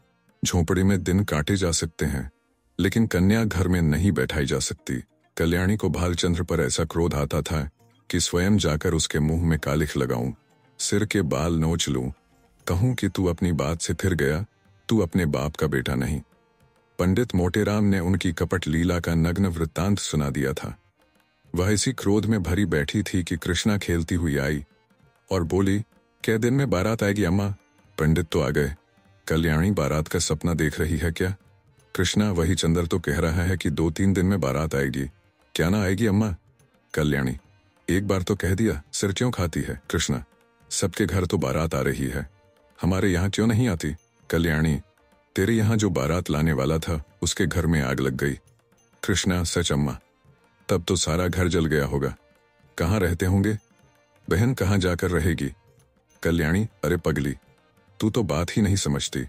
झोंपड़ी में दिन काटे जा सकते हैं, लेकिन कन्या घर में नहीं बैठाई जा सकती। कल्याणी को भालचंद्र पर ऐसा क्रोध आता था कि स्वयं जाकर उसके मुंह में कालिख लगाऊं, सिर के बाल नोच लूं, कहूं कि तू अपनी बात से फिर गया, तू अपने बाप का बेटा नहीं। पंडित मोटेराम ने उनकी कपट लीला का नग्न वृत्तांत सुना दिया था। वह इसी क्रोध में भरी बैठी थी कि कृष्णा खेलती हुई आई और बोली, क्या दिन में बारात आएगी अम्मा? पंडित तो आ गए। कल्याणी बारात का सपना देख रही है क्या? कृष्णा, वही चंद्र तो कह रहा है कि 2-3 दिन में बारात आएगी, क्या ना आएगी अम्मा? कल्याणी, एक बार तो कह दिया, सिर क्यों खाती है? कृष्णा, सबके घर तो बारात आ रही है, हमारे यहाँ क्यों नहीं आती? कल्याणी, तेरे यहाँ जो बारात लाने वाला था उसके घर में आग लग गई। कृष्णा, सच अम्मा? तब तो सारा घर जल गया होगा। कहाँ रहते होंगे? बहन कहाँ जाकर रहेगी? कल्याणी, अरे पगली, तू तो बात ही नहीं समझती।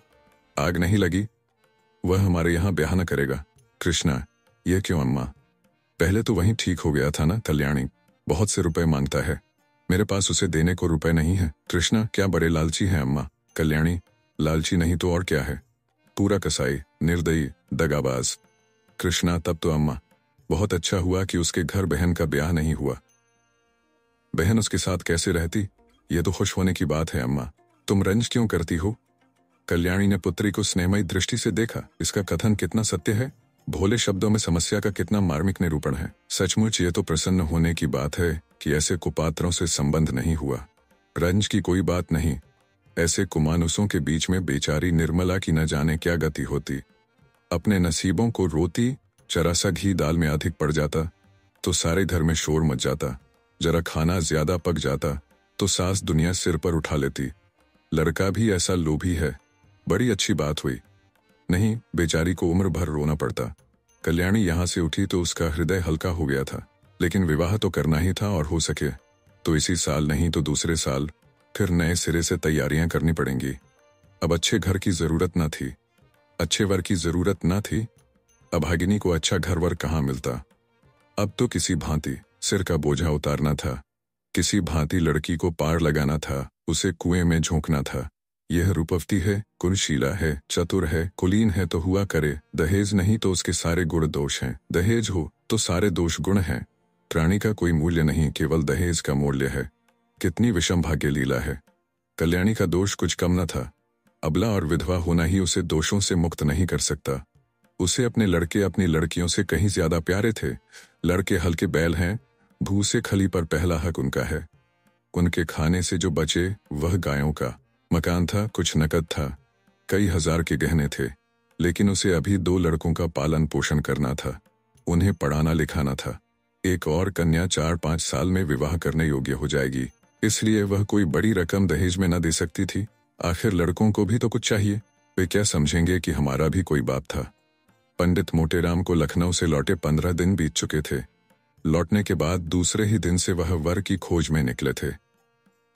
आग नहीं लगी, वह हमारे यहाँ ब्याह न करेगा। कृष्णा, यह क्यों अम्मा? पहले तो वहीं ठीक हो गया था ना। कल्याणी, बहुत से रुपए मांगता है, मेरे पास उसे देने को रुपए नहीं है। कृष्णा, क्या बड़े लालची हैं अम्मा? कल्याणी, लालची नहीं तो और क्या है, पूरा कसाई, निर्दयी, दगाबाज। कृष्णा, तब तो अम्मा बहुत अच्छा हुआ कि उसके घर बहन का ब्याह नहीं हुआ। बहन उसके साथ कैसे रहती, यह तो खुश होने की बात है अम्मा, तुम रंज क्यों करती हो? कल्याणी ने पुत्री को स्नेहमयी दृष्टि से देखा। इसका कथन कितना सत्य है, भोले शब्दों में समस्या का कितना मार्मिक निरूपण है। सचमुच ये तो प्रसन्न होने की बात है कि ऐसे कुपात्रों से संबंध नहीं हुआ। रंज की कोई बात नहीं, ऐसे कुमानुसों के बीच में बेचारी निर्मला की न जाने क्या गति होती। अपने नसीबों को रोती, जरा सा घी दाल में अधिक पड़ जाता तो सारे घर में शोर मच जाता, जरा खाना ज्यादा पक जाता तो सास दुनिया सिर पर उठा लेती। लड़का भी ऐसा लोभी है, बड़ी अच्छी बात हुई, नहीं बेचारी को उम्र भर रोना पड़ता। कल्याणी यहाँ से उठी तो उसका हृदय हल्का हो गया था, लेकिन विवाह तो करना ही था और हो सके तो इसी साल नहीं तो दूसरे साल फिर नए सिरे से तैयारियां करनी पड़ेंगी। अब अच्छे घर की जरूरत न थी, अच्छे वर की जरूरत न थी। अभागिनी को अच्छा घर वर कहाँ मिलता? अब तो किसी भांति सिर का बोझा उतारना था, किसी भांति लड़की को पार लगाना था, उसे कुएं में झोंकना था। यह रूपवती है, गुणशीला है, चतुर है, कुलीन है तो हुआ करे, दहेज नहीं तो उसके सारे गुण दोष हैं, दहेज हो तो सारे दोष गुण हैं। प्राणी का कोई मूल्य नहीं, केवल दहेज का मूल्य है। कितनी विषम भाग्य लीला है। कल्याणी का दोष कुछ कम न था, अबला और विधवा होना ही उसे दोषों से मुक्त नहीं कर सकता। उसे अपने लड़के अपनी लड़कियों से कहीं ज्यादा प्यारे थे। लड़के हल्के बैल हैं, भूसे खली पर पहला हक उनका है। उनके खाने से जो बचे वह गायों का। मकान था, कुछ नकद था, कई हजार के गहने थे, लेकिन उसे अभी 2 लड़कों का पालन पोषण करना था, उन्हें पढ़ाना लिखाना था। एक और कन्या 4-5 साल में विवाह करने योग्य हो जाएगी, इसलिए वह कोई बड़ी रकम दहेज में न दे सकती थी। आखिर लड़कों को भी तो कुछ चाहिए, वे क्या समझेंगे कि हमारा भी कोई बाप था। पंडित मोटेराम को लखनऊ से लौटे 15 दिन बीत चुके थे। लौटने के बाद दूसरे ही दिन से वह वर की खोज में निकले थे।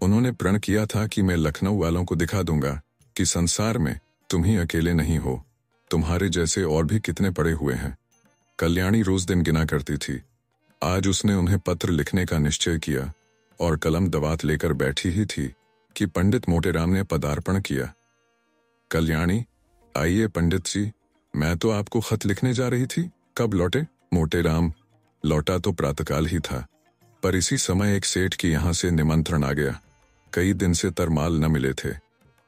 उन्होंने प्रण किया था कि मैं लखनऊ वालों को दिखा दूंगा कि संसार में तुम ही अकेले नहीं हो, तुम्हारे जैसे और भी कितने पड़े हुए हैं। कल्याणी रोज दिन गिना करती थी। आज उसने उन्हें पत्र लिखने का निश्चय किया और कलम दवात लेकर बैठी ही थी कि पंडित मोटेराम ने पदार्पण किया। कल्याणी, आइए पंडित जी, मैं तो आपको खत लिखने जा रही थी, कब लौटे? मोटेराम, लौटा तो प्रातःकाल ही था, पर इसी समय एक सेठ के यहाँ से निमंत्रण आ गया। कई दिन से तरमाल न मिले थे।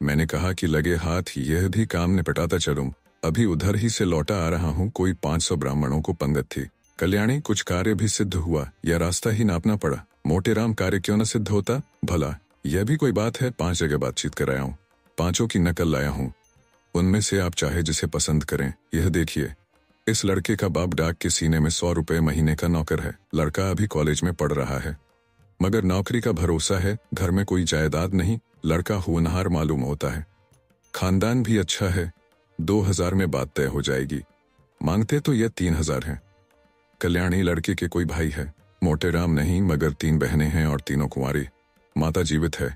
मैंने कहा कि लगे हाथ यह भी काम निपटाता चलूं। अभी उधर ही से लौटा आ रहा हूँ, कोई 500 ब्राह्मणों को पंगत थी। कल्याणी, कुछ कार्य भी सिद्ध हुआ या रास्ता ही नापना पड़ा? मोटेराम, कार्य क्यों न सिद्ध होता? भला यह भी कोई बात है? 5 जगह बातचीत कराया हूँ, 5 की नकल लाया हूँ, उनमें से आप चाहे जिसे पसंद करें। यह देखिए, इस लड़के का बाप डाक के सीने में 100 रुपए महीने का नौकर है। लड़का अभी कॉलेज में पढ़ रहा है, मगर नौकरी का भरोसा है, घर में कोई जायदाद नहीं। लड़का होनहार मालूम होता है, खानदान भी अच्छा है। 2000 में बात तय हो जाएगी, मांगते तो यह 3000 हैं। कल्याणी, लड़के के कोई भाई है? मोटेराम, नहीं, मगर 3 बहनें हैं और तीनों कुंवारी, माता जीवित है।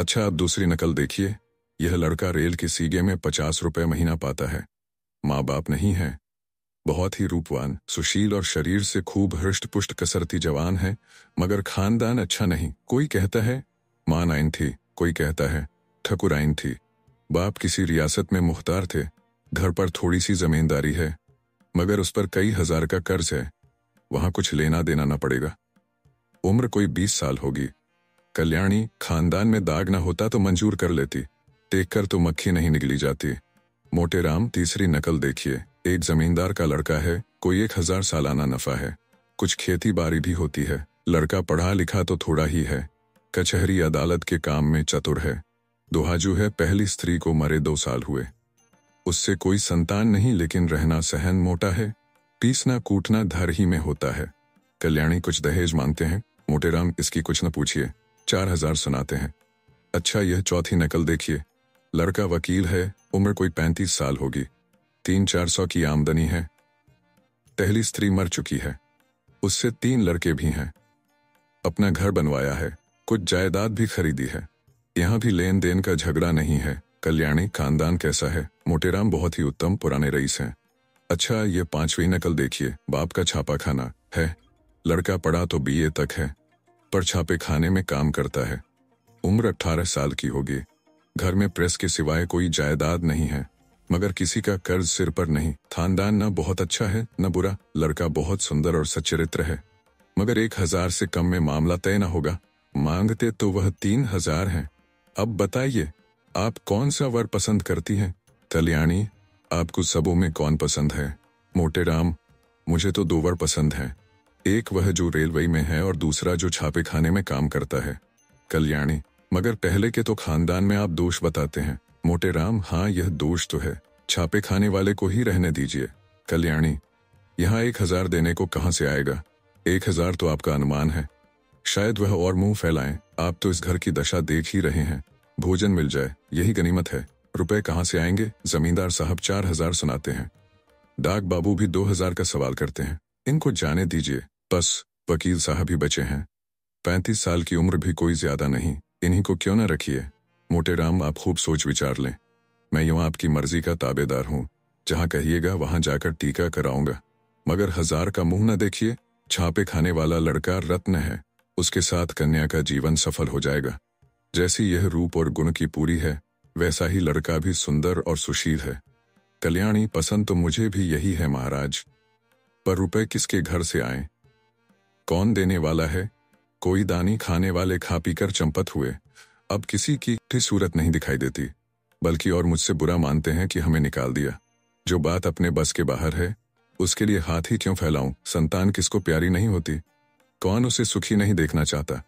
अच्छा, अब दूसरी नकल देखिए। यह लड़का रेल के सीगे में 50 रुपए महीना पाता है। माँ बाप नहीं है। बहुत ही रूपवान, सुशील और शरीर से खूब हृष्ट पुष्ट कसरती जवान है, मगर खानदान अच्छा नहीं। कोई कहता है माँ नाइन थी, कोई कहता है ठकुराइन थी। बाप किसी रियासत में मुख्तार थे। घर पर थोड़ी सी जमींदारी है, मगर उस पर कई हजार का कर्ज है। वहां कुछ लेना देना ना पड़ेगा। उम्र कोई 20 साल होगी। कल्याणी, खानदान में दाग ना होता तो मंजूर कर लेती। देखकर तो मक्खी नहीं निकली जाती। मोटे राम, तीसरी नकल देखिए। एक जमींदार का लड़का है, कोई 1000 सालाना नफा है। कुछ खेती बाड़ी भी होती है। लड़का पढ़ा लिखा तो थोड़ा ही है। कचहरी अदालत के काम में चतुर है। दुहाजू है, पहली स्त्री को मरे 2 साल हुए। उससे कोई संतान नहीं, लेकिन रहना सहन मोटा है। पीसना कूटना धर ही में होता है। कल्याणी, कुछ दहेज मांगते हैं। मोटे राम, इसकी कुछ न पूछिए, 4000 सुनाते हैं। अच्छा, यह चौथी नकल देखिए। लड़का वकील है, उम्र कोई 35 साल होगी। 300-400 की आमदनी है। पहली स्त्री मर चुकी है। उससे 3 लड़के भी हैं। अपना घर बनवाया है, कुछ जायदाद भी खरीदी है। यहाँ भी लेन देन का झगड़ा नहीं है। कल्याणी, खानदान कैसा है? मोटेराम, बहुत ही उत्तम, पुराने रईस हैं। अच्छा, ये 5वीं नकल देखिए। बाप का छापा खाना है। लड़का पढ़ा तो BA तक है, पर छापे खाने में काम करता है। उम्र 18 साल की होगी। घर में प्रेस के सिवाय कोई जायदाद नहीं है, मगर किसी का कर्ज सिर पर नहीं। खानदान न बहुत अच्छा है न बुरा। लड़का बहुत सुंदर और सच्चरित्र है, मगर 1000 से कम में मामला तय न होगा। मांगते तो वह 3000 हैं। अब बताइए, आप कौन सा वर पसंद करती हैं? कल्याणी, आपको सबों में कौन पसंद है? मोटेराम, मुझे तो 2 वर पसंद हैं। एक वह जो रेलवे में है और दूसरा जो छापे खाने में काम करता है। कल्याणी, मगर पहले के तो खानदान में आप दोष बताते हैं। मोटेराम, हाँ, यह दोष तो है। छापे खाने वाले को ही रहने दीजिए। कल्याणी, यहाँ 1000 देने को कहाँ से आएगा? 1000 तो आपका अनुमान है। शायद वह और मुंह फैलाएं। आप तो इस घर की दशा देख ही रहे हैं। भोजन मिल जाए, यही गनीमत है। रुपए कहाँ से आएंगे? जमींदार साहब 4000 सुनाते हैं। डाक बाबू भी 2000 का सवाल करते हैं। इनको जाने दीजिए। बस वकील साहब ही बचे हैं। 35 साल की उम्र भी कोई ज्यादा नहीं। इन्हीं को क्यों न रखिए? मोटेराम, आप खूब सोच विचार लें। मैं यूं आपकी मर्जी का ताबेदार हूं। जहां कहिएगा वहां जाकर टीका कराऊंगा। मगर 1000 का मुंह न देखिए। छापे खाने वाला लड़का रत्न है। उसके साथ कन्या का जीवन सफल हो जाएगा। जैसी यह रूप और गुण की पूरी है, वैसा ही लड़का भी सुंदर और सुशील है। कल्याणी, पसंद तो मुझे भी यही है महाराज, पर रुपए किसके घर से आए? कौन देने वाला है? कोई दानी खाने वाले खा पीकर चंपत हुए। अब किसी की सूरत नहीं दिखाई देती, बल्कि और मुझसे बुरा मानते हैं कि हमें निकाल दिया। जो बात अपने बस के बाहर है, उसके लिए हाथ ही क्यों फैलाऊं? संतान किसको प्यारी नहीं होती? कौन उसे सुखी नहीं देखना चाहता?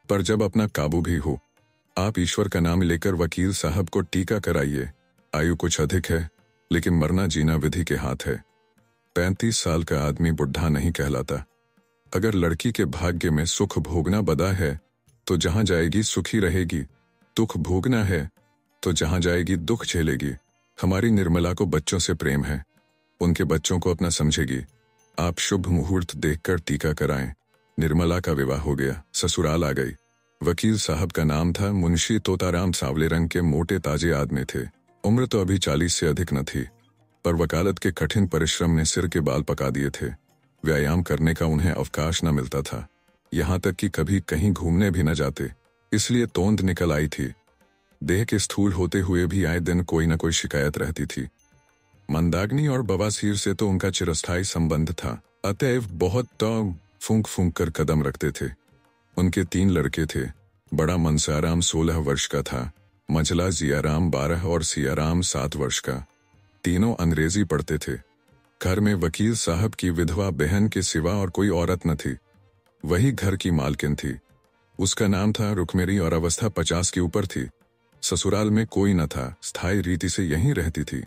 पर जब अपना काबू भी हो, आप ईश्वर का नाम लेकर वकील साहब को टीका कराइए। आयु कुछ अधिक है, लेकिन मरना जीना विधि के हाथ है। 35 साल का आदमी बुढ़ा नहीं कहलाता। अगर लड़की के भाग्य में सुख भोगना बदा है, तो जहां जाएगी सुखी रहेगी। दुख भोगना है, तो जहां जाएगी दुख झेलेगी। हमारी निर्मला को बच्चों से प्रेम है, उनके बच्चों को अपना समझेगी। आप शुभ मुहूर्त देखकर टीका कराएं। निर्मला का विवाह हो गया, ससुराल आ गई। वकील साहब का नाम था मुंशी तोताराम। सांवले रंग के मोटे ताजे आदमी थे। उम्र तो अभी 40 से अधिक न थी, पर वकालत के कठिन परिश्रम ने सिर के बाल पका दिए थे। व्यायाम करने का उन्हें अवकाश न मिलता था, यहाँ तक कि कभी कहीं घूमने भी न जाते। इसलिए तोंद निकल आई थी। देह के स्थूल होते हुए भी आए दिन कोई न कोई शिकायत रहती थी। मंदाग्नि और बवासीर से तो उनका चिरस्थायी संबंध था, अतएव बहुत फूंक फूंक कर कदम रखते थे। उनके 3 लड़के थे। बड़ा मनसाराम 16 वर्ष का था, मझला जियाराम 12 और सियाराम 7 वर्ष का। तीनों अंग्रेजी पढ़ते थे। घर में वकील साहब की विधवा बहन के सिवा और कोई औरत न थी। वही घर की मालकिन थी। उसका नाम था रुक्मेरी और अवस्था 50 के ऊपर थी। ससुराल में कोई न था, स्थायी रीति से यहीं रहती थी।